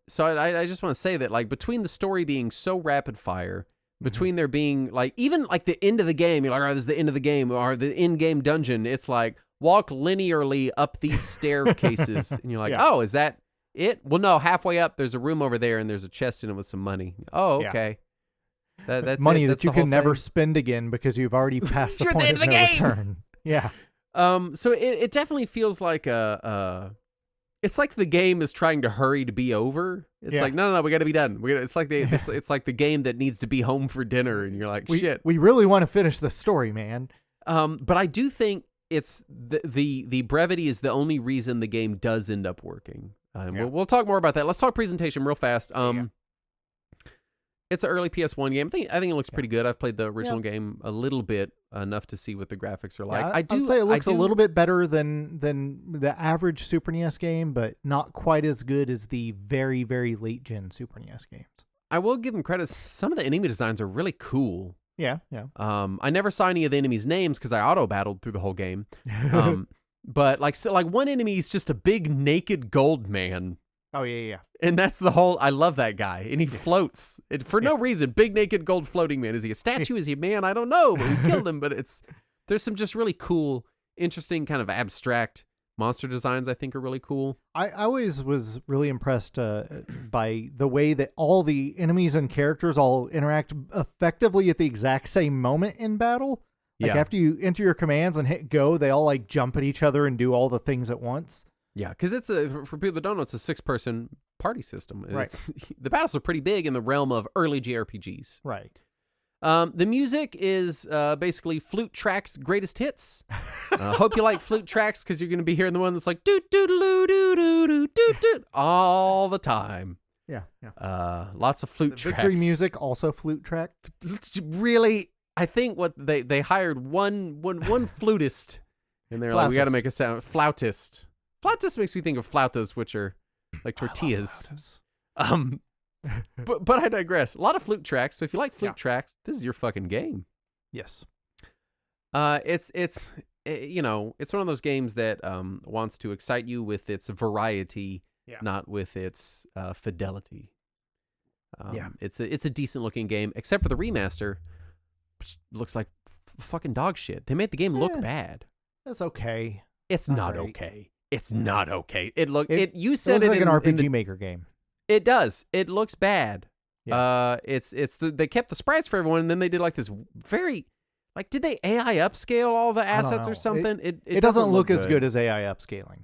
So I just want to say that, like, between the story being so rapid fire, between there being, like, even, like, the end of the game, you're like, all right, this is the end of the game, or the in-game dungeon, it's like, walk linearly up these staircases, and you're like, oh, is that it? Well, no, halfway up, there's a room over there, and there's a chest in it with some money. Oh, okay. That's money that's that you can never spend again because you've already passed the point of no return. Yeah. So it definitely feels like it's like the game is trying to hurry to be over. It's like, no, we got to be done. It's like it's like the game that needs to be home for dinner, and you're like, shit. We really want to finish the story, man. But I do think it's the brevity is the only reason the game does end up working. We'll talk more about that. Let's talk presentation real fast. It's an early PS1 game. I think it looks pretty good. I've played the original game a little bit, enough to see what the graphics are like. I'd say it looks a little bit better than the average Super NES game, but not quite as good as the very, very late gen Super NES games. I will give them credit. Some of the enemy designs are really cool. Yeah. I never saw any of the enemies' names because I auto battled through the whole game. But like one enemy is just a big naked gold man. Oh yeah. And that's the whole. I love that guy, and he floats for no reason. Big naked gold floating man. Is he a statue? Is he a man? I don't know. But we killed him. But there's some just really cool, interesting kind of abstract monster designs. I think are really cool. I always was really impressed by the way that all the enemies and characters all interact effectively at the exact same moment in battle. Like after you enter your commands and hit go, they all like jump at each other and do all the things at once. Yeah, because it's for people that don't know, it's a 6-person party system. Right. The battles are pretty big in the realm of early JRPGs. Right. The music is basically Flute Track's greatest hits. Hope you like Flute Tracks because you're going to be hearing the one that's like doo doo doo doo doo doo doo doo all the time. Yeah. Lots of flute tracks. Victory music also flute track. Really, I think what they hired one flutist, and they're like, we got to make a sound flautist. Flautist makes me think of flautas, which are like tortillas. But I digress. A lot of flute tracks. So if you like flute tracks, this is your fucking game. Yes. It's one of those games that wants to excite you with its variety, not with its fidelity. It's a decent looking game, except for the remaster, which looks like fucking dog shit. They made the game look bad. It's okay. It's not okay. It's not okay. You looks said it like an RPG Maker game. It does. It looks bad. Yeah. They kept the sprites for everyone, and then they did like this very, like, did they AI upscale all the assets or something? It doesn't look as good as AI upscaling.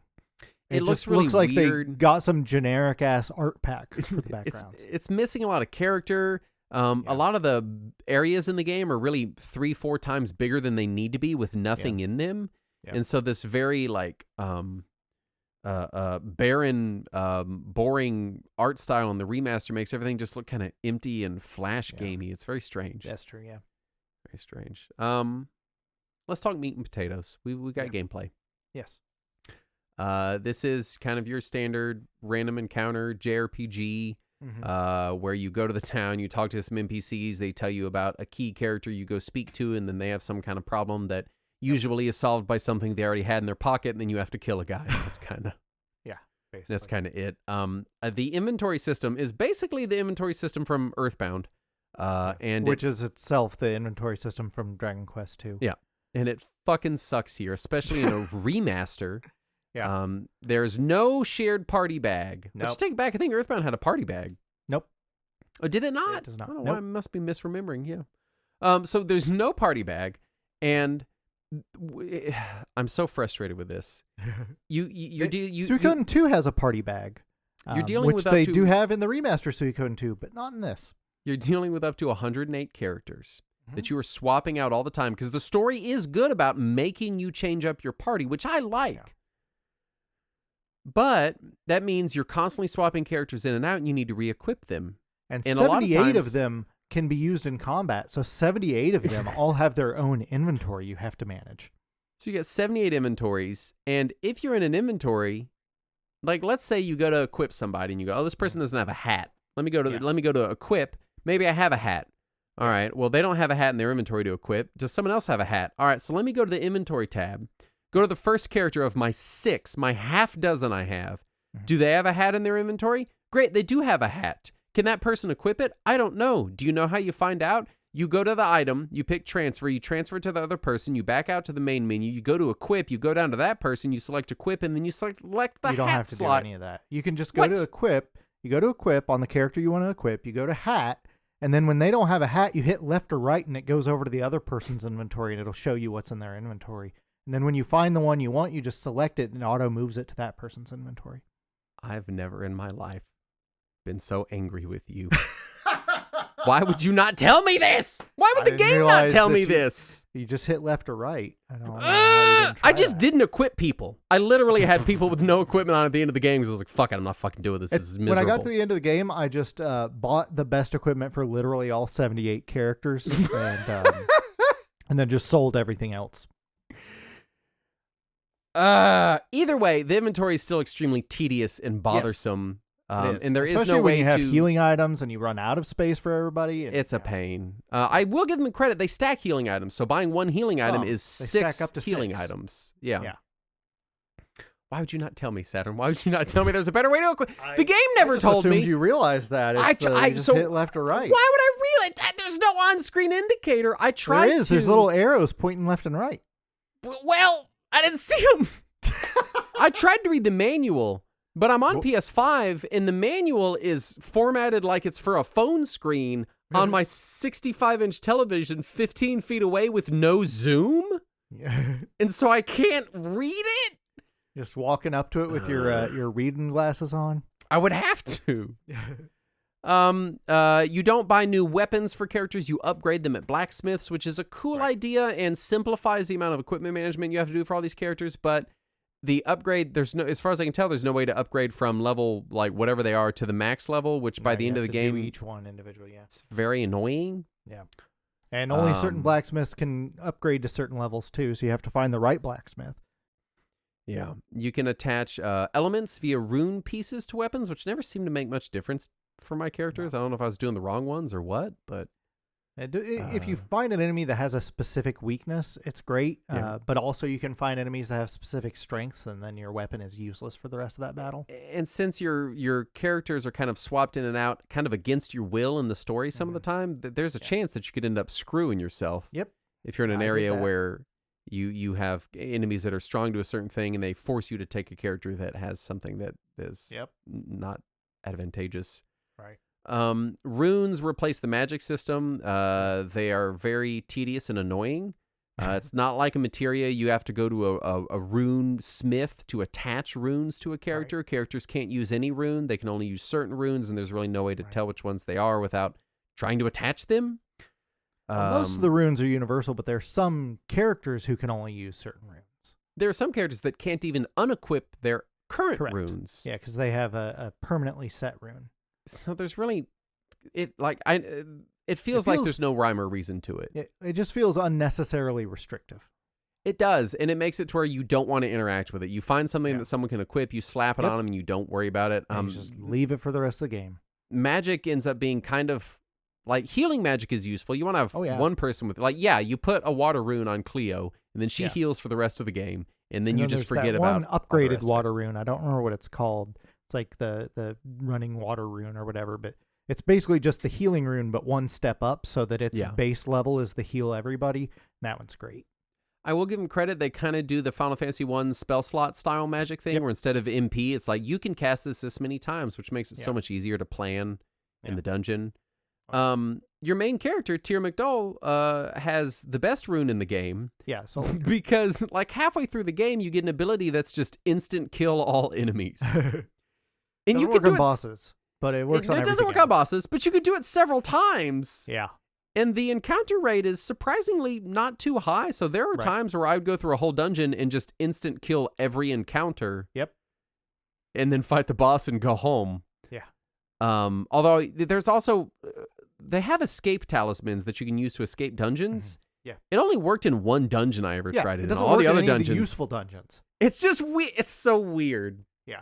It looks really looks like weird. They got some generic ass art pack for the backgrounds. It's missing a lot of character. A lot of the areas in the game are really 3-4 times bigger than they need to be with nothing in them. Yeah. And so this very like barren, boring art style in the remaster makes everything just look kind of empty and flash gamey. It's very strange. That's true, yeah. Very strange. Let's talk meat and potatoes. We got gameplay. Yes. This is kind of your standard random encounter JRPG, where you go to the town, you talk to some NPCs, they tell you about a key character you go speak to, and then they have some kind of problem that usually is solved by something they already had in their pocket, and then you have to kill a guy. That's kind of basically. That's kind of it. The inventory system is basically the inventory system from Earthbound, and which is itself the inventory system from Dragon Quest II. Yeah, and it fucking sucks here, especially in a remaster. Yeah. There's no shared party bag. Nope. Which take it back, I think Earthbound had a party bag. Nope. Oh, did it not? It does not. I don't know why I must be misremembering. Yeah. So there's no party bag, and I'm so frustrated with this. Suikoden 2 has a party bag. You're dealing which with they do have in the remaster Suikoden 2, but not in this. You're dealing with up to 108 characters that you are swapping out all the time because the story is good about making you change up your party, which I like. Yeah. But that means you're constantly swapping characters in and out, and you need to re-equip them. And 78 of them can be used in combat, so 78 of them all have their own inventory you have to manage. So you got 78 inventories, and if you're in an inventory, like let's say you go to equip somebody, and you go, "Oh, this person doesn't have a hat. Let me go to equip. Maybe I have a hat. All right. Well, they don't have a hat in their inventory to equip. Does someone else have a hat? All right. So let me go to the inventory tab. Go to the first character of my 6, my half dozen I have. Do they have a hat in their inventory? Great, they do have a hat. Can that person equip it? I don't know. Do you know how you find out? You go to the item, you pick transfer, you transfer to the other person, you back out to the main menu, you go to equip, you go down to that person, you select equip, and then you select the hat slot. You don't have to do any of that. You can just go to equip. You go to equip on the character you want to equip. You go to hat, and then when they don't have a hat, you hit left or right, and it goes over to the other person's inventory, and it'll show you what's in their inventory. And then when you find the one you want, you just select it and auto moves it to that person's inventory. I've never in my life been so angry with you. Why would you not tell me this? Why would the game not tell me this? You just hit left or right. I don't know. I just didn't equip people. I literally had people with no equipment on at the end of the game because I was like, fuck it, I'm not fucking doing this. This is miserable. When I got to the end of the game, I just bought the best equipment for literally all 78 characters and then just sold everything else. Either way, the inventory is still extremely tedious and bothersome. Yes, and there Especially is no way when you have healing items and you run out of space for everybody. It's a pain. I will give them credit. They stack healing items. So buying one healing item is 6 healing items. Yeah. Why would you not tell me, Saturn? Why would you not tell me there's a better way to equip? The game never told me. You realized that. You just hit left or right. Why would I realize? There's no on-screen indicator. I tried There is. There's little arrows pointing left and right. Well, I didn't see them. I tried to read the manual. But I'm on PS5, and the manual is formatted like it's for a phone screen on my 65-inch television 15 feet away with no zoom. And so I can't read it. Just walking up to it with your reading glasses on. I would have to. You don't buy new weapons for characters. You upgrade them at blacksmiths, which is a cool idea and simplifies the amount of equipment management you have to do for all these characters. But the upgrade, as far as I can tell, there's no way to upgrade from level, like whatever they are, to the max level, which by the end of the game, each one individually, it's very annoying. Yeah. And only certain blacksmiths can upgrade to certain levels too, so you have to find the right blacksmith. Yeah. You can attach elements via rune pieces to weapons, which never seem to make much difference for my characters. I don't know if I was doing the wrong ones or what, but if you find an enemy that has a specific weakness, it's great. But also you can find enemies that have specific strengths, and then your weapon is useless for the rest of that battle. And since your characters are kind of swapped in and out, kind of against your will in the story some of the time, there's a chance that you could end up screwing yourself. Yep. If you're in an area where you have enemies that are strong to a certain thing, and they force you to take a character that has something that is not advantageous. Right. Runes replace the magic system. They are very tedious and annoying. It's not like a materia. You have to go to a rune smith to attach runes to a character. Right. Characters can't use any rune. They can only use certain runes, and there's really no way to tell which ones they are without trying to attach them. Most of the runes are universal, but there are some characters who can only use certain runes. There are some characters that can't even unequip their current runes. Yeah, because they have a permanently set rune. So there's really, it feels like there's no rhyme or reason to it. It just feels unnecessarily restrictive. It does, and it makes it to where you don't want to interact with it. You find something that someone can equip, you slap it on them, and you don't worry about it. You just leave it for the rest of the game. Magic ends up being kind of like healing magic is useful. You want to have one person with, you put a water rune on Cleo, and then she heals for the rest of the game, and then you just forget about one upgraded water rune. I don't remember what it's called. It's like the running water rune or whatever, but it's basically just the healing rune, but one step up so that its base level is the heal everybody. And that one's great. I will give them credit. They kind of do the Final Fantasy 1 spell slot style magic thing where instead of MP, it's like you can cast this many times, which makes it so much easier to plan in the dungeon. Your main character, Tyr McDowell, has the best rune in the game. Yeah, so because like halfway through the game, you get an ability that's just instant kill all enemies. And you can work on bosses, but it works on everything. It doesn't work on bosses, but you could do it several times. Yeah. And the encounter rate is surprisingly not too high. So there are times where I would go through a whole dungeon and just instant kill every encounter. Yep. And then fight the boss and go home. Yeah. Although there's also, they have escape talismans that you can use to escape dungeons. Mm-hmm. Yeah. It only worked in one dungeon I ever tried it. It doesn't in all work the other in any dungeons. Of the useful dungeons. It's just it's so weird. Yeah.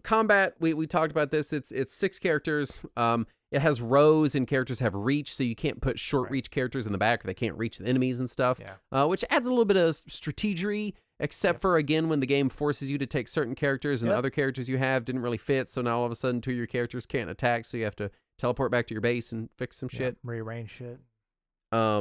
Combat, we talked about this. It's 6 characters. It has rows, and characters have reach, so you can't put short reach characters in the back, or they can't reach the enemies and stuff. Yeah. Which adds a little bit of strategery, except for again when the game forces you to take certain characters, and the other characters you have didn't really fit. So now all of a sudden 2 of your characters can't attack, so you have to teleport back to your base and fix some shit. Rearrange shit. There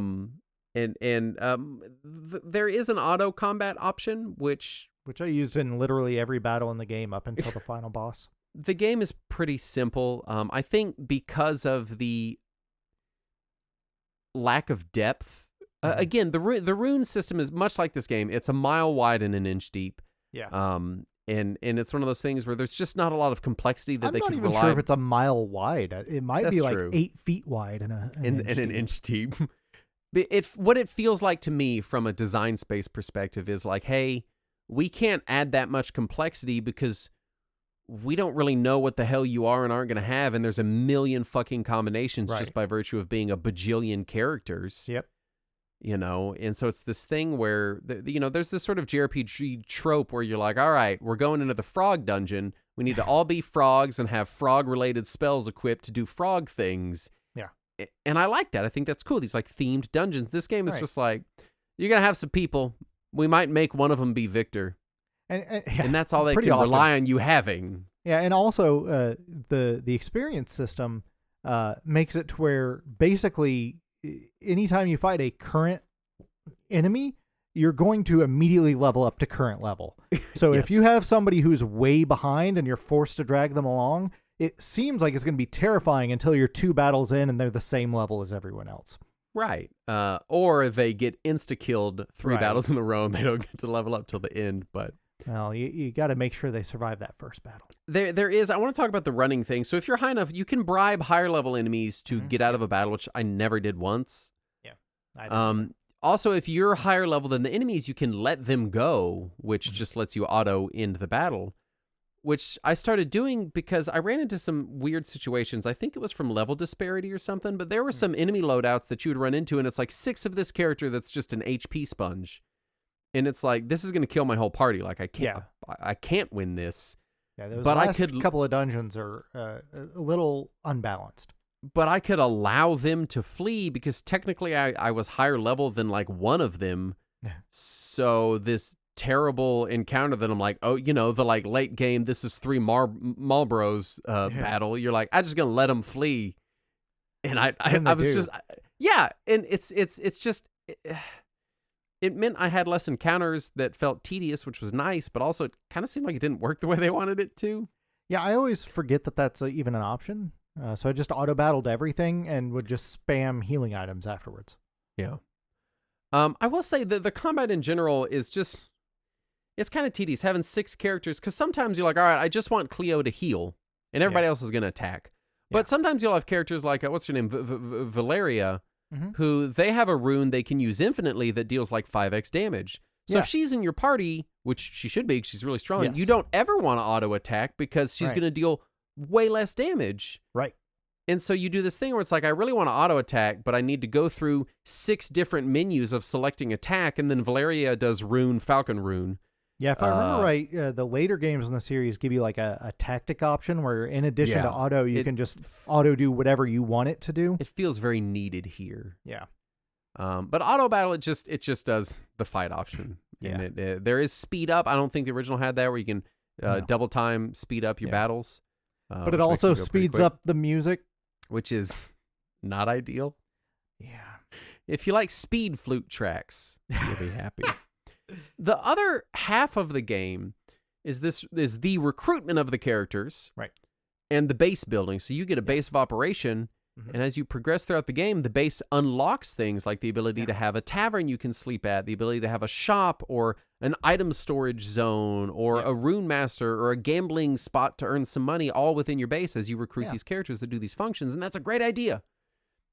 is an auto combat option, which I used in literally every battle in the game up until the final boss. The game is pretty simple. I think because of the lack of depth. Again, the rune system is much like this game. It's a mile wide and an inch deep. Yeah. And it's one of those things where there's just not a lot of complexity that I'm they not can even rely sure on. if it's a mile wide. It might That's be like true. 8 feet wide in an inch deep. What it feels like to me from a design space perspective is like, hey, we can't add that much complexity because we don't really know what the hell you are and aren't going to have, and there's a million fucking combinations just by virtue of being a bajillion characters. Yep. You know, and so it's this thing where, there's this sort of JRPG trope where you're like, all right, we're going into the frog dungeon. We need to all be frogs and have frog-related spells equipped to do frog things. Yeah. And I like that. I think that's cool. These, like, themed dungeons. This game is just like, you're going to have some people. We might make one of them be Victor. And that's all they can rely on you having. Yeah, and also the experience system makes it to where basically anytime you fight a current enemy, you're going to immediately level up to current level. So if you have somebody who's way behind and you're forced to drag them along, it seems like it's going to be terrifying until you're 2 battles in and they're the same level as everyone else. Right. Or they get insta-killed 3 battles in a row and they don't get to level up till the end, but... Well, you got to make sure they survive that first battle. There is. I want to talk about the running thing. So if you're high enough, you can bribe higher level enemies to get out of a battle, which I never did once. Yeah. Also, if you're higher level than the enemies, you can let them go, which just lets you auto end the battle, which I started doing because I ran into some weird situations. I think it was from level disparity or something, but there were some enemy loadouts that you would run into, and it's like 6 of this character that's just an HP sponge. And it's like, this is going to kill my whole party. Like, I can't win this. Yeah, those last couple of dungeons are a little unbalanced. But I could allow them to flee because technically I was higher level than like one of them. So this terrible encounter that I'm like, oh, the like late game, this is 3 Marlboros battle. You're like, I'm just going to let them flee. And I was just, and it's just... It meant I had less encounters that felt tedious, which was nice, but also it kind of seemed like it didn't work the way they wanted it to. Yeah, I always forget that that's even an option. So I just auto-battled everything and would just spam healing items afterwards. Yeah. I will say that the combat in general is just... It's kind of tedious having 6 characters, because sometimes you're like, all right, I just want Cleo to heal, and everybody else is going to attack. But sometimes you'll have characters like, what's her name, Valeria... who they have a rune they can use infinitely that deals like 5x damage. So if she's in your party, which she should be, she's really strong, you don't ever want to auto attack because she's going to deal way less damage. Right. And so you do this thing where it's like, I really want to auto attack, but I need to go through 6 different menus of selecting attack, and then Valeria does Falcon Rune. Yeah, if I remember right, the later games in the series give you like a tactic option where in addition to auto, you can just auto do whatever you want it to do. It feels very needed here. Yeah. But auto battle, it just does the fight option. Yeah. And there is speed up. I don't think the original had that where you can double time speed up your battles. But it also speeds up the music. Which is not ideal. Yeah. If you like speed flute tracks, you'll be happy. The other half of the game is the recruitment of the characters, right, and the base building. So you get a base of operation, and as you progress throughout the game, the base unlocks things like the ability to have a tavern you can sleep at, the ability to have a shop or an item storage zone or a rune master or a gambling spot to earn some money, all within your base as you recruit these characters that do these functions, and that's a great idea.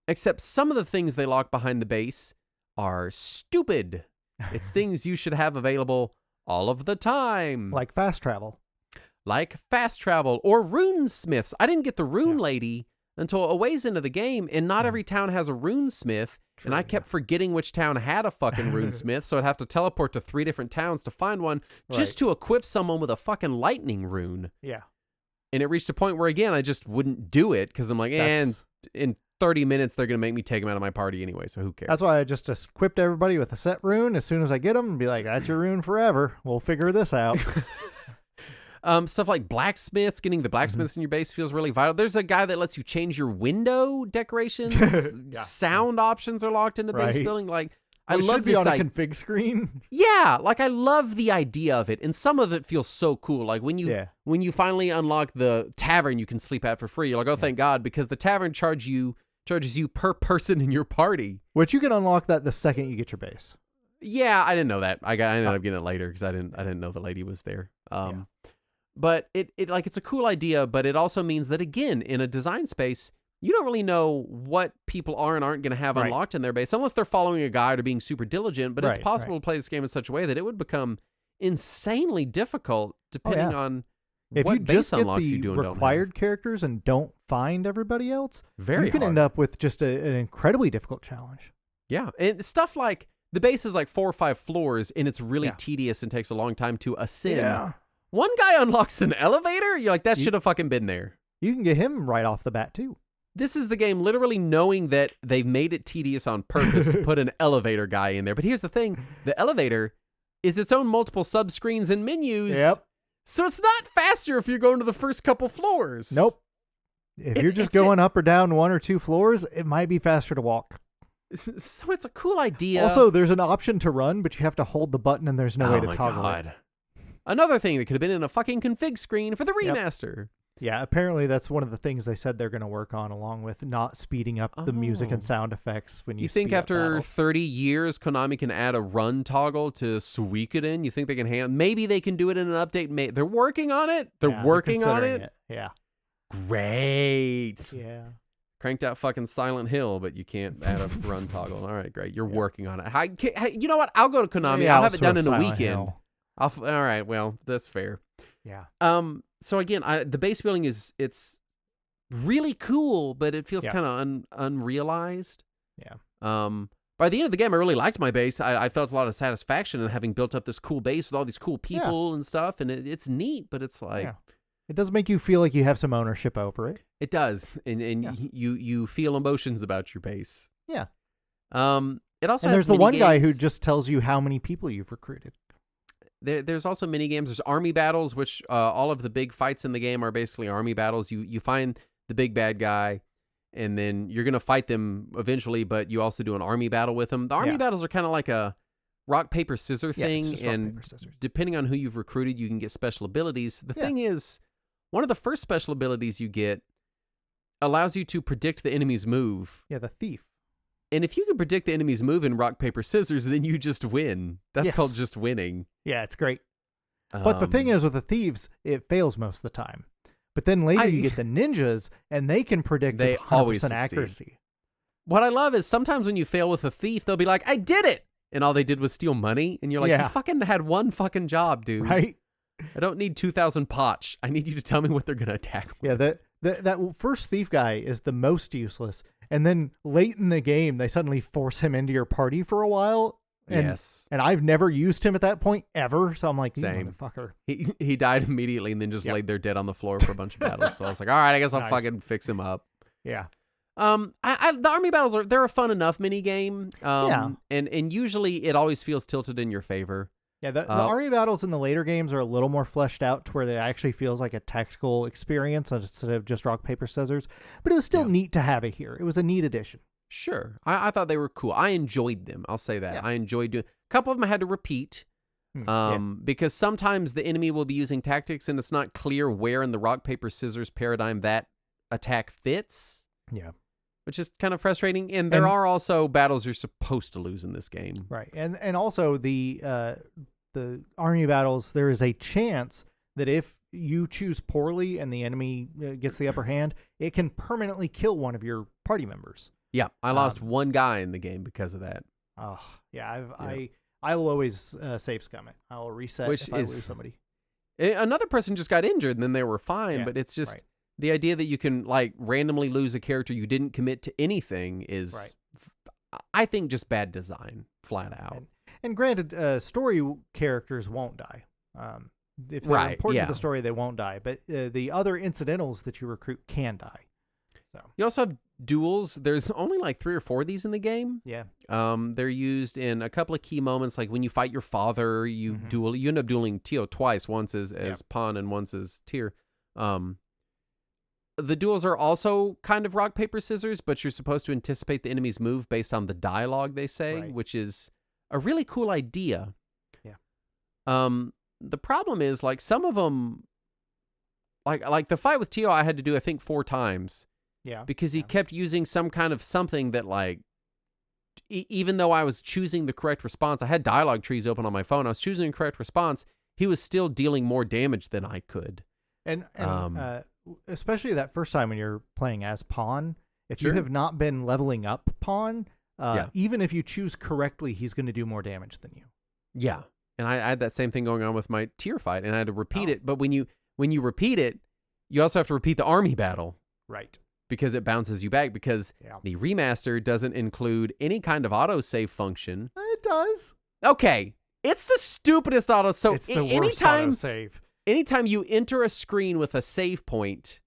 Except some of the things they lock behind the base are stupid. It's things you should have available all of the time. Like fast travel. Or rune smiths. I didn't get the rune lady until a ways into the game, and not every town has a rune smith. True, and I kept forgetting which town had a fucking rune smith, so I'd have to teleport to 3 different towns to find one just to equip someone with a fucking lightning rune. Yeah. And it reached a point where, again, I just wouldn't do it because I'm like, in 30 minutes, they're going to make me take them out of my party anyway, so who cares? That's why I just equipped everybody with a set rune as soon as I get them and be like, that's your rune forever. We'll figure this out. Stuff like blacksmiths, getting the blacksmiths in your base feels really vital. There's a guy that lets you change your window decorations. Sound options are locked into base building. Like, I love this on a config screen. Yeah, like I love the idea of it, and some of it feels so cool. Like when you finally unlock the tavern you can sleep at for free, you're like, oh, thank God, because the tavern charges you per person in your party. Which you can unlock that the second you get your base. Yeah, I didn't know that. I ended up getting it later because I didn't know the lady was there. But it's a cool idea, but it also means that, again, in a design space, you don't really know what people are and aren't going to have unlocked in their base unless they're following a guide or being super diligent. But it's possible to play this game in such a way that it would become insanely difficult depending on if what you base just get unlocks the you do and required characters and don't find everybody else. You can hard. end up with just an incredibly difficult challenge. Yeah, and stuff like the base is like 4 or 5 floors, and it's really tedious and takes a long time to ascend. Yeah. One guy unlocks an elevator. You're like, that should have fucking been there. You can get him right off the bat too. This is the game literally knowing that they've made it tedious on purpose to put an elevator guy in there. But here's the thing. The elevator is its own multiple subscreens and menus. Yep. So it's not faster if you're going to the first couple floors. Nope. If you're just going up or down 1 or 2 floors, it might be faster to walk. So it's a cool idea. Also, there's an option to run, but you have to hold the button and there's no way to toggle it. Another thing that could have been in a fucking config screen for the remaster. Yeah, apparently that's one of the things they said they're going to work on, along with not speeding up the music and sound effects when you think after 30 years, Konami can add a run toggle to Suikoden? You think they can handle? Maybe they can do it in an update. They're working on it. They're working on it. Yeah. Great. Yeah. Cranked out fucking Silent Hill, but you can't add a run toggle. All right, great. You're working on it. You know what? I'll go to Konami. I'll have it done in a weekend. All right. Well, that's fair. Yeah. So again, the base building it's really cool, but it feels kind of unrealized. Yeah. By the end of the game, I really liked my base. I felt a lot of satisfaction in having built up this cool base with all these cool people and stuff, and it's neat, but it's like it does make you feel like you have some ownership over it. It does, and you feel emotions about your base. Yeah. It also and has there's the one games. guy who just tells you how many people you've recruited. There's also mini games. There's army battles, which all of the big fights in the game are basically army battles. You find the big bad guy, and then you're gonna fight them eventually. But you also do an army battle with them. The army battles are kind of like a rock paper scissors thing, and depending on who you've recruited, you can get special abilities. The thing is, one of the first special abilities you get allows you to predict the enemy's move. Yeah, the thief. And if you can predict the enemy's move in rock, paper, scissors, then you just win. That's called just winning. Yeah, it's great. But the thing is with the thieves, it fails most of the time. But then later you get the ninjas, and they can predict they with 100% always accuracy. What I love is sometimes when you fail with a thief, they'll be like, I did it! And all they did was steal money. And you're like, you fucking had one fucking job, dude. Right? I don't need 2,000 potch. I need you to tell me what they're going to attack with. Yeah, that first thief guy is the most useless. And then late in the game, they suddenly force him into your party for a while. And, and I've never used him at that point ever. So I'm like, same motherfucker. He died immediately and then just laid there dead on the floor for a bunch of battles. So I was like, all right, I guess I'll fucking fix him up. Yeah. The army battles they're a fun enough mini game. And usually it always feels tilted in your favor. Yeah, the army battles in the later games are a little more fleshed out to where it actually feels like a tactical experience instead of just rock, paper, scissors. But it was still neat to have it here. It was a neat addition. Sure. I thought they were cool. I enjoyed them. I'll say that. Yeah. I enjoyed doing a couple of them I had to repeat because sometimes the enemy will be using tactics and it's not clear where in the rock, paper, scissors paradigm that attack fits. Yeah. Which is kind of frustrating. And there are also battles you're supposed to lose in this game. Right. And also the army battles, there is a chance that if you choose poorly and the enemy gets the upper hand, it can permanently kill one of your party members. Yeah. I lost one guy in the game because of that. Oh, yeah. I will always save scum it. I will reset if I lose somebody. Another person just got injured and then they were fine, but it's just... Right. The idea that you can like randomly lose a character you didn't commit to anything is, I think, just bad design, flat out. And granted, story characters won't die. If they're important to the story, they won't die. But the other incidentals that you recruit can die. So you also have duels. There's only like 3 or 4 of these in the game. Yeah. They're used in a couple of key moments, like when you fight your father. You duel. You end up dueling Tio twice. Once as Pawn and once as Tyr. The duels are also kind of rock, paper, scissors, but you're supposed to anticipate the enemy's move based on the dialogue they say, which is a really cool idea. Yeah. The problem is, like, some of them, like the fight with Tio, I had to do, I think, 4 times. Yeah. Because he kept using some kind of something that, like, even though I was choosing the correct response, I had dialogue trees open on my phone. I was choosing the correct response. he was still dealing more damage than I could. And especially that first time when you're playing as Pawn, if you have not been leveling up Pawn, even if you choose correctly, he's going to do more damage than you. Yeah. And I had that same thing going on with my tier fight, and I had to repeat it. But when you repeat it, you also have to repeat the army battle. Right. Because it bounces you back, because the remaster doesn't include any kind of autosave function. It does. Okay. It's the stupidest auto. So it's the worst autosave. Anytime you enter a screen with a save point,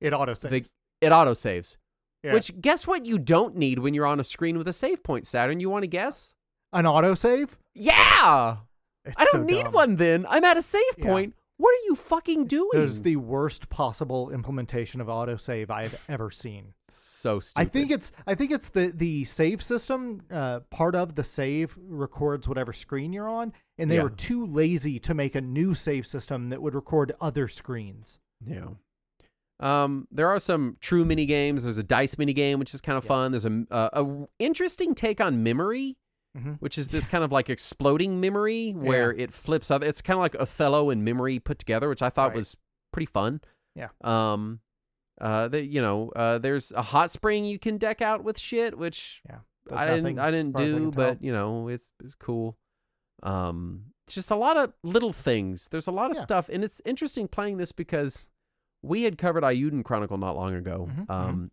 it autosaves. It autosaves. Yeah. Which, guess what you don't need when you're on a screen with a save point, Saturn? You want to guess? An autosave? Yeah! It's I don't so need dumb. one then. I'm at a save point. What are you fucking doing? It was the worst possible implementation of autosave I've ever seen. So stupid. I think it's the save system. Part of the save records whatever screen you're on, and they were too lazy to make a new save system that would record other screens. Yeah. There are some true mini games. There's a dice mini game, which is kind of fun. There's a interesting take on memory. Which is this kind of like exploding memory where it flips up. It's kind of like Othello and memory put together, which I thought was pretty fun. Yeah. There's a hot spring you can deck out with shit, which I didn't do, but it's cool. It's just a lot of little things. There's a lot of stuff, and it's interesting playing this because we had covered Ayuden Chronicle not long ago, and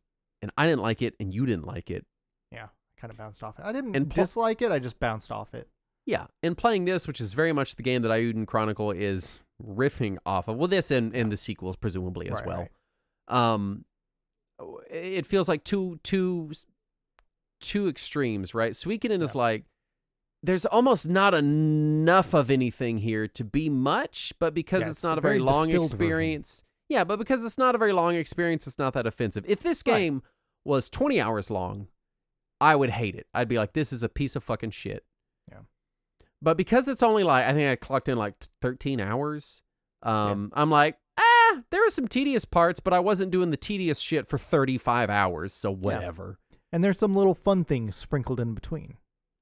I didn't like it, and you didn't like it. Yeah. Kind of bounced off it. I didn't dislike it. I just bounced off it. Yeah, and playing this, which is very much the game that Ayuden Chronicle is riffing off of. Well, this and the sequels presumably as well. Right. It feels like two extremes, right? Suikoden is like there's almost not enough of anything here to be much, but because it's not a very long experience. Yeah, but because it's not a very long experience, it's not that offensive. If this game was 20 hours long, I would hate it. I'd be like, this is a piece of fucking shit. Yeah. But because it's only like, I think I clocked in like 13 hours, I'm like, there are some tedious parts, but I wasn't doing the tedious shit for 35 hours, so whatever. Yeah. And there's some little fun things sprinkled in between.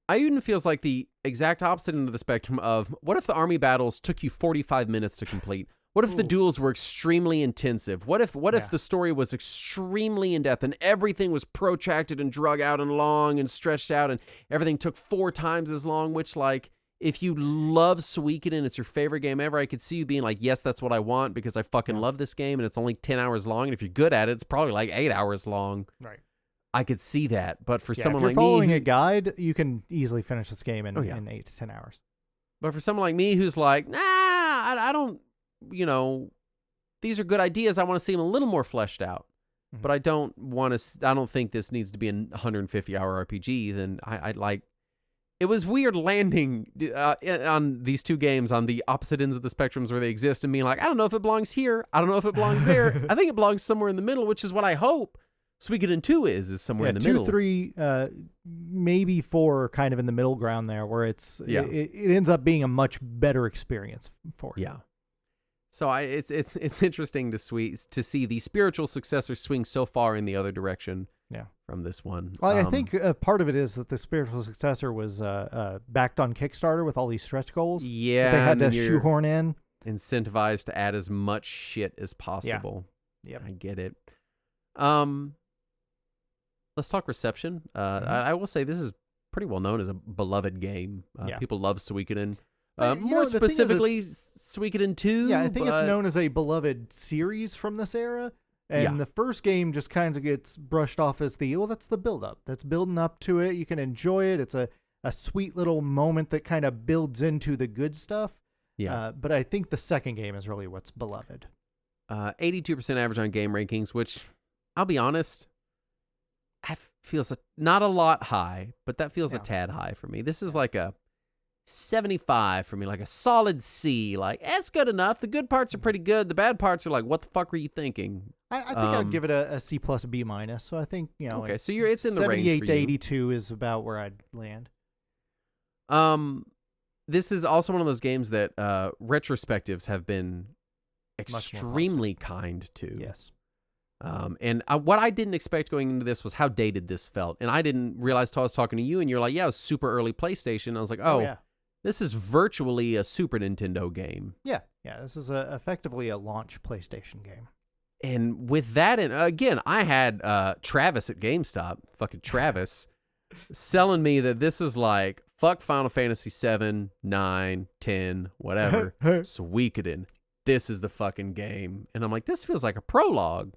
Ayuden feels like the exact opposite end of the spectrum of, what if the army battles took you 45 minutes to complete? What if the duels were extremely intensive? What if the story was extremely in-depth and everything was protracted and drug out and long and stretched out and everything took 4 times as long, which, like, if you love Suikoden, it's your favorite game ever, I could see you being like, yes, that's what I want because I fucking love this game and it's only 10 hours long, and if you're good at it, it's probably like 8 hours long. Right. I could see that, but for someone like me... If you're following a guide, you can easily finish this game in 8 to 10 hours. But for someone like me who's like, nah, I don't... these are good ideas. I want to see them a little more fleshed out, but I don't think this needs to be a 150-hour RPG. Then I like, it was weird landing on these two games on the opposite ends of the spectrums where they exist and being like, I don't know if it belongs here. I don't know if it belongs there. I think it belongs somewhere in the middle, which is what I hope Suikoden 2 is somewhere in the middle. 2, 3, maybe 4 kind of in the middle ground there where it ends up being a much better experience for it. Yeah. So it's interesting to see the spiritual successor swing so far in the other direction. Yeah. From this one. Well, I think part of it is that the spiritual successor was backed on Kickstarter with all these stretch goals. Yeah, they had to shoehorn in. Incentivized to add as much shit as possible. Yeah. I get it. Let's talk reception. I will say this is pretty well known as a beloved game. People love Suikoden. More specifically, Suikoden 2. Yeah, I think it's known as a beloved series from this era. And the first game just kind of gets brushed off as that's the build-up. That's building up to it. You can enjoy it. It's a sweet little moment that kind of builds into the good stuff. Yeah. But I think the second game is really what's beloved. 82% average on game rankings, which, I'll be honest, that feels not a lot high, but that feels a tad high for me. This is like a 75 for me, like a solid C. Like, it's good enough. The good parts are pretty good. The bad parts are like, what the fuck were you thinking? I think I'd give it a C plus B minus. So I think, okay, so it's in the range. 78 to 82 is about where I'd land. This is also one of those games that retrospectives have been extremely kind to. Yes. And what I didn't expect going into this was how dated this felt. And I didn't realize till I was talking to you, and you're like, yeah, it was super early PlayStation. I was like, oh yeah. This is virtually a Super Nintendo game. Yeah. This is effectively a launch PlayStation game. And with that, and again, I had Travis at GameStop, fucking Travis, selling me that this is like, fuck Final Fantasy 7, 9, 10, whatever, Suikoden. This is the fucking game. And I'm like, this feels like a prologue.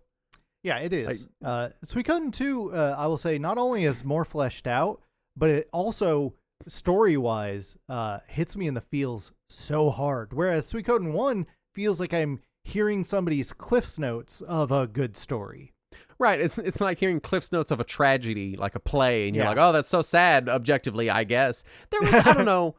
Yeah, it is. Suikoden 2, I will say, not only is more fleshed out, but it also, story-wise, hits me in the feels so hard. Whereas Suikoden 1 feels like I'm hearing somebody's Cliff's Notes of a good story. Right. It's like hearing Cliff's Notes of a tragedy, like a play, and you're like, oh, that's so sad, objectively, I guess. There was, I don't know,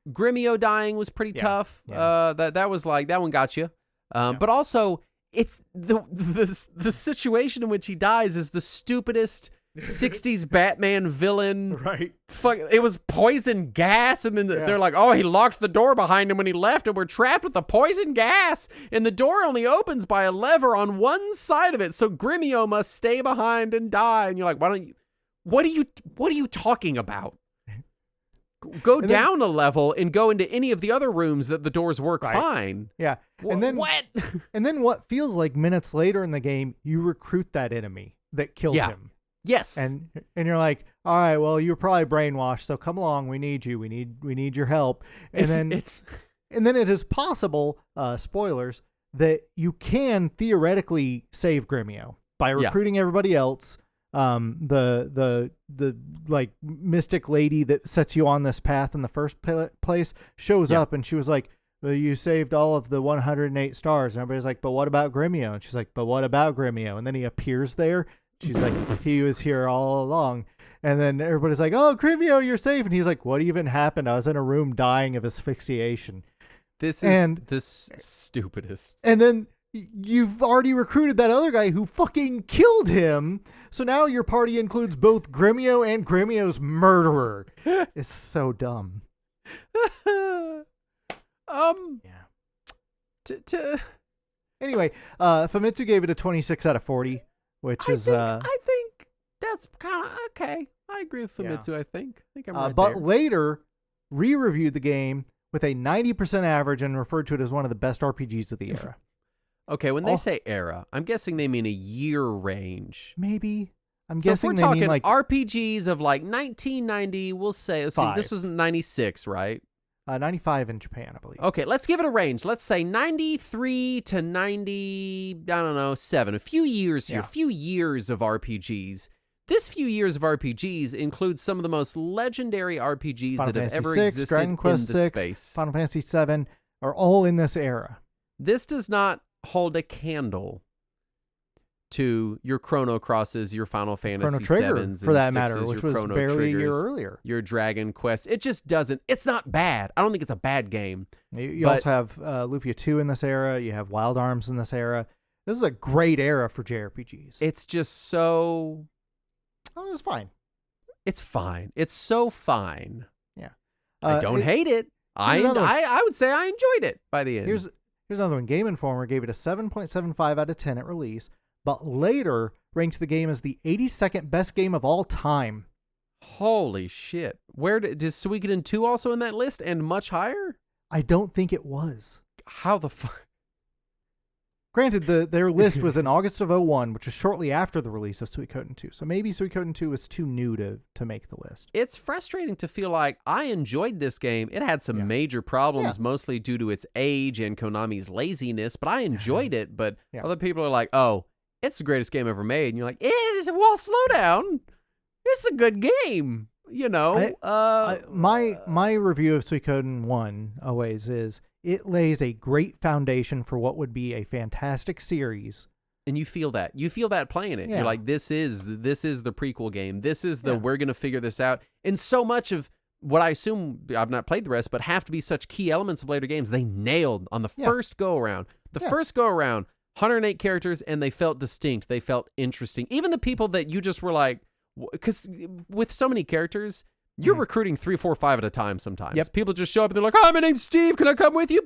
Gremio dying was pretty tough. Yeah. That was like, that one got you. But also, it's the situation in which he dies is the stupidest 60s Batman villain. Right. Fuck, it was poison gas, and then they're like, oh, he locked the door behind him when he left, and we're trapped with the poison gas, and the door only opens by a lever on one side of it, so Gremio must stay behind and die. And you're like, what are you talking about? Go down a level and go into any of the other rooms that the doors work fine. Yeah. And then what? And then what feels like minutes later in the game, you recruit that enemy that killed him. Yes. And you're like, all right, well, you're probably brainwashed, so come along. We need you. We need your help. And then it is possible, spoilers, that you can theoretically save Gremio by recruiting everybody else. The like mystic lady that sets you on this path in the first place shows up, and she was like, well, you saved all of the 108 stars. And everybody's like, but what about Gremio? And she's like, but what about Gremio? And then he appears there. She's like, he was here all along. And then everybody's like, oh, Gremio, you're safe. And he's like, what even happened? I was in a room dying of asphyxiation. This is the stupidest. And then you've already recruited that other guy who fucking killed him. So now your party includes both Gremio and Gremio's murderer. It's so dumb. Anyway, Famitsu gave it a 26 out of 40. I think that's kind of okay. I agree with Famitsu, I think. I think I'm right but there. later, re-reviewed the game with a 90% average and referred to it as one of the best RPGs of the era. Okay, when they say era, I'm guessing they mean a year range. Maybe. I'm so guessing if we're they talking mean like RPGs of like 1990, we'll say, let's see, this was 96, right? 95 in Japan, I believe. Okay, let's give it a range. Let's say 93 to 90, I don't know, 7. A few years here, a few years of RPGs. This few years of RPGs includes some of the most legendary RPGs that have ever existed Dragon Quest in the 6, space. Final Fantasy 7 are all in this era. This does not hold a candle to your Chrono Crosses, your Final Fantasy Chrono Trigger, 7s, for that and matter, 6s, which your was Chrono barely Triggers, a year earlier. Your Dragon Quest. It just doesn't. It's not bad. I don't think it's a bad game. You also have Lufia 2 in this era. You have Wild Arms in this era. This is a great era for JRPGs. It's just so... Oh, it's fine. It's fine. It's so fine. Yeah. I don't hate it. I would say I enjoyed it by the end. Here's another one. Game Informer gave it a 7.75 out of 10 at release, but later ranked the game as the 82nd best game of all time. Holy shit. Where does Suikoden 2 also in that list and much higher? I don't think it was. How the fuck? Granted, their list was in August of 2001, which was shortly after the release of Suikoden 2. So maybe Suikoden 2 was too new to make the list. It's frustrating to feel like I enjoyed this game. It had some major problems, mostly due to its age and Konami's laziness, but I enjoyed it. But other people are like, oh, it's the greatest game ever made. And you're like, well, slow down. It's a good game. You know? My review of Suikoden 1 always is, it lays a great foundation for what would be a fantastic series. And you feel that. You feel that playing it. Yeah. You're like, this is the prequel game. This is we're going to figure this out. And so much of what I assume, I've not played the rest, but have to be such key elements of later games, they nailed on the first go-around. First go-around, 108 characters, and they felt distinct. They felt interesting. Even the people that you just were like, because with so many characters, you're recruiting 3, 4, 5 at a time sometimes. Yep. People just show up and they're like, hi, my name's Steve. Can I come with you?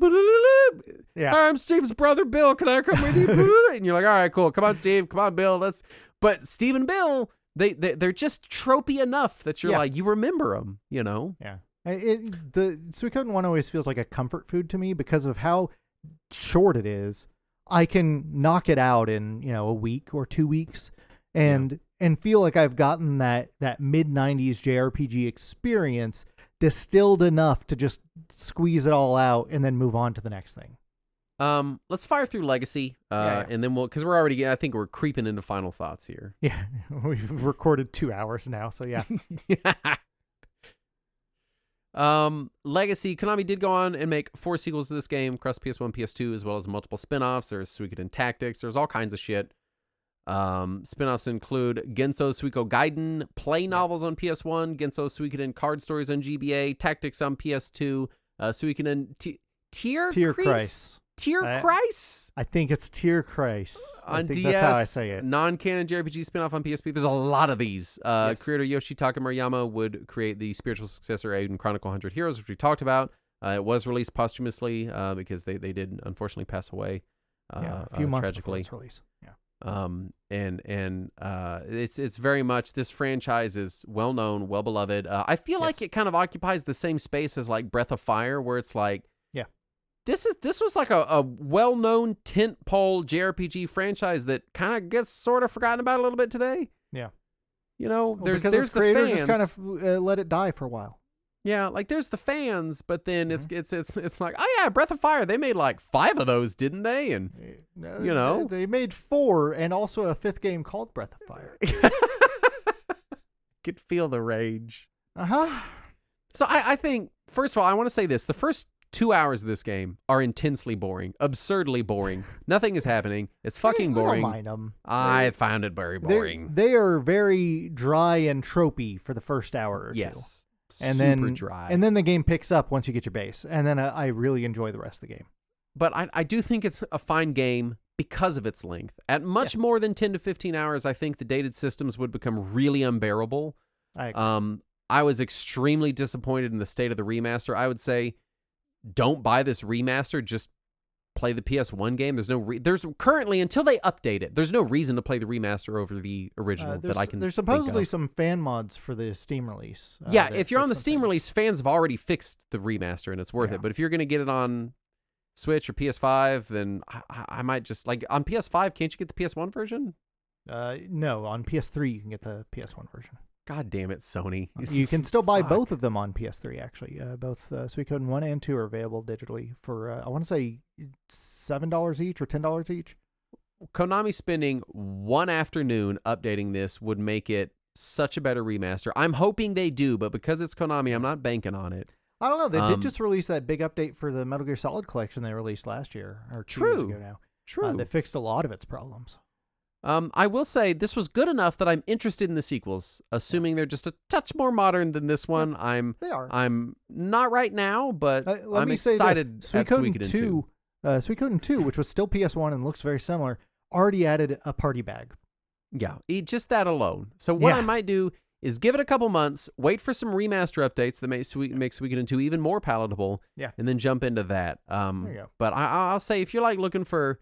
Yeah. Hi, I'm Steve's brother, Bill. Can I come with you? And you're like, all right, cool. Come on, Steve. Come on, Bill. But Steve and Bill, they're just tropey enough that you're like, you remember them, you know? Yeah. The Suikoden 1 always feels like a comfort food to me because of how short it is. I can knock it out in, a week or 2 weeks and feel like I've gotten that mid-90s JRPG experience distilled enough to just squeeze it all out and then move on to the next thing. Let's fire through Legacy, and then because I think we're creeping into final thoughts here. Yeah, we've recorded 2 hours now, so yeah. Legacy, Konami did go on and make 4 sequels to this game across PS1, PS2, as well as multiple spin-offs. There's Suikoden Tactics. There's all kinds of shit. Spin-offs include Genso Suiko Gaiden, play novels on PS1, Genso Suikoden card stories on GBA, Tactics on PS2, Suikoden Tier Christ. I think it's Tier Christ. On DS, that's how I say it. Non-canon JRPG spin-off on PSP. There's a lot of these. Creator Yoshitaka Maruyama would create the spiritual successor Aiden Chronicle 100 Heroes, which we talked about. It was released posthumously because they did unfortunately pass away. A few months tragically. before its release. Yeah. It's very much, this franchise is well known, well beloved. I feel like it kind of occupies the same space as like Breath of Fire, where it's like, This was like a well-known tentpole JRPG franchise that kind of gets sort of forgotten about a little bit today. Yeah. There's its the creator fans. just kind of let it die for a while. Yeah, like there's the fans, but then it's like, oh yeah, Breath of Fire, they made like 5 of those, didn't they? And they made 4 and also a 5th game called Breath of Fire. Could feel the rage. Uh-huh. So I think, first of all, I want to say this. The first 2 hours of this game are intensely boring, absurdly boring. Nothing is happening. It's fucking boring. I don't mind them. I found it very boring. They are very dry and tropey for the first hour or two. Yes. And super dry. And then the game picks up once you get your base. And then I really enjoy the rest of the game. But I do think it's a fine game because of its length. At much more than 10 to 15 hours, I think the dated systems would become really unbearable. I agree. I was extremely disappointed in the state of the remaster. I would say, don't buy this remaster. Just play the PS1 game. There's currently, until they update it, there's no reason to play the remaster over the original that I can. There's supposedly some fan mods for the Steam release. If you're on the Steam release, fans have already fixed the remaster and it's worth it. But if you're going to get it on Switch or PS5, then I might just, like, on PS5, can't you get the PS1 version? No, on PS3 you can get the PS1 version. God damn it, Sony. You can still buy both of them on PS3, actually. Both Suikoden 1 and 2 are available digitally for, I want to say, $7 each or $10 each. Konami spending one afternoon updating this would make it such a better remaster. I'm hoping they do, but because it's Konami, I'm not banking on it. I don't know. They did just release that big update for the Metal Gear Solid collection they released last year, or 2 years ago now. True. They fixed a lot of its problems. I will say this was good enough that I'm interested in the sequels, assuming they're just a touch more modern than this one. They are. I'm not right now, but I'm excited at Suikoden 2. Suikoden 2, which was still PS1 and looks very similar, already added a party bag. Yeah, just that alone. So what I might do is give it a couple months, wait for some remaster updates that make Suikoden 2 even more palatable, and then jump into that. There you go. But I'll say, if you're like looking for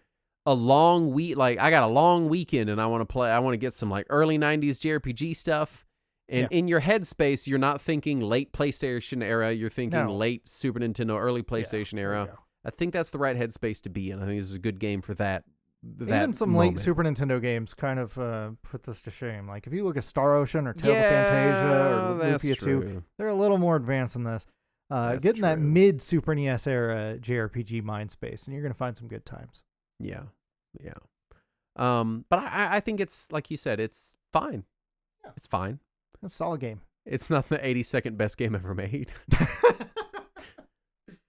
a long week, like I got a long weekend and I want to get some like early 90s JRPG stuff, and in your headspace you're not thinking late PlayStation era, you're thinking late Super Nintendo, early PlayStation era. I think that's the right headspace to be in. I think this is a good game for that. Even some late Super Nintendo games kind of put this to shame. Like if you look at Star Ocean or Tales of Fantasia or Lufia 2, they're a little more advanced than this. Getting that mid Super NES era JRPG mind space, and you're going to find some good times. Yeah. But I think it's, like you said, it's fine. Yeah. It's fine. It's a solid game. It's not the 82nd best game ever made.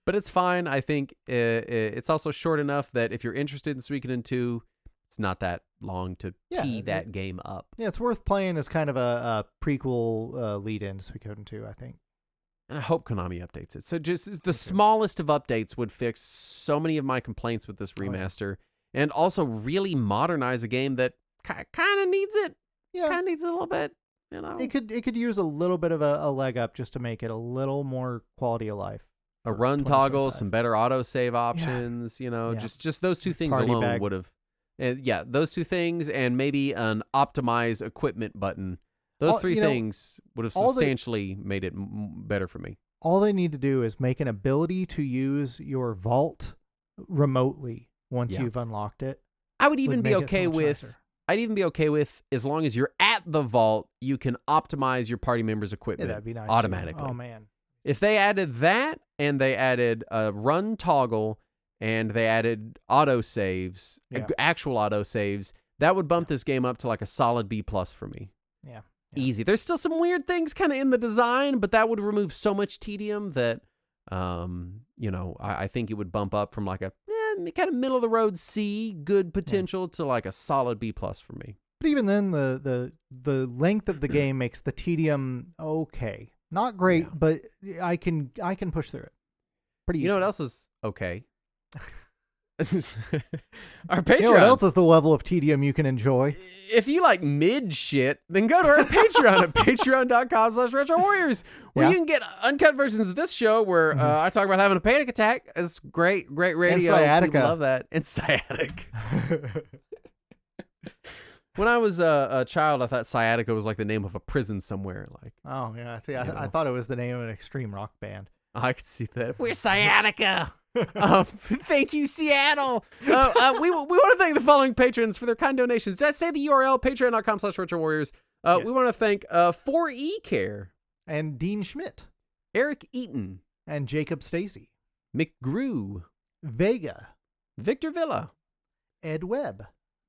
But it's fine. I think it's also short enough that if you're interested in Suikoden 2, it's not that long to tee that game up. Yeah, it's worth playing as kind of a prequel lead-in to Suikoden 2, I think. And I hope Konami updates it. So just the smallest of updates would fix so many of my complaints with this remaster, and also really modernize a game that kind of needs it. Yeah, kind of needs it a little bit. You know, it could use a little bit of a leg up just to make it a little more quality of life. A run toggle, some better autosave options. You know, just those two things Party alone bag. would have. Those two things, and maybe an optimize equipment button. Those three things would have substantially made it better for me. all they need to do is make an ability to use your vault remotely once you've unlocked it. I would even be okay with. Nicer. I'd even be okay with, as long as you're at the vault, you can optimize your party members' equipment that'd be nice automatically. Oh, man. If they added that, and they added a run toggle, and they added autosaves, actual autosaves, that would bump this game up to like a solid B+ for me. Yeah. Easy. There's still some weird things kind of in the design, but that would remove so much tedium that, I think it would bump up from like a kind of middle of the road C, good potential, to like a solid B+ for me. But even then, the length of the game makes the tedium okay, not great, but I can push through it pretty easily. You know what else is okay? Our Patreon. You know what else is the level of tedium you can enjoy? If you like mid shit, then go to our Patreon at patreon.com/RetroWarriors, where you can get uncut versions of this show where I talk about having a panic attack. It's great radio. And sciatica. People love that. And sciatica. When I was a child, I thought sciatica was like the name of a prison somewhere. Like, oh yeah, see, I thought it was the name of an extreme rock band. I could see that. We're sciatica. Thank you, Seattle. We want to thank the following patrons for their kind donations. Did I say the URL? Patreon.com/RetroWarriors. Yes. We want to thank 4E Care and Dean Schmidt, Eric Eaton, and Jacob Stacy, McGrew, Vega, Victor Villa, Ed Webb,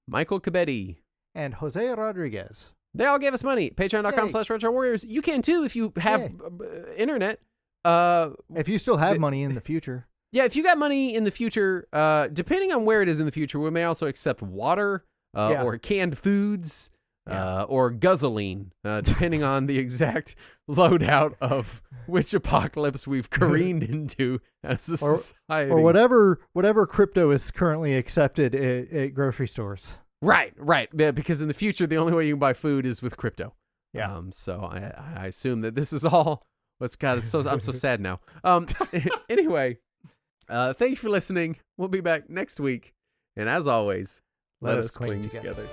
Michael Cabedi, and Jose Rodriguez. They all gave us money. Patreon.com/RetroWarriors. You can too if you have internet. If you still have money in the future. Yeah, if you got money in the future, depending on where it is in the future, we may also accept water or canned foods or guzzling, depending on the exact loadout of which apocalypse we've careened into as a society. Or whatever crypto is currently accepted at grocery stores. Right. Because in the future, the only way you can buy food is with crypto. Yeah. So I assume that this is all. I'm so sad now. Anyway. Thank you for listening. We'll be back next week. And as always, let us cling together.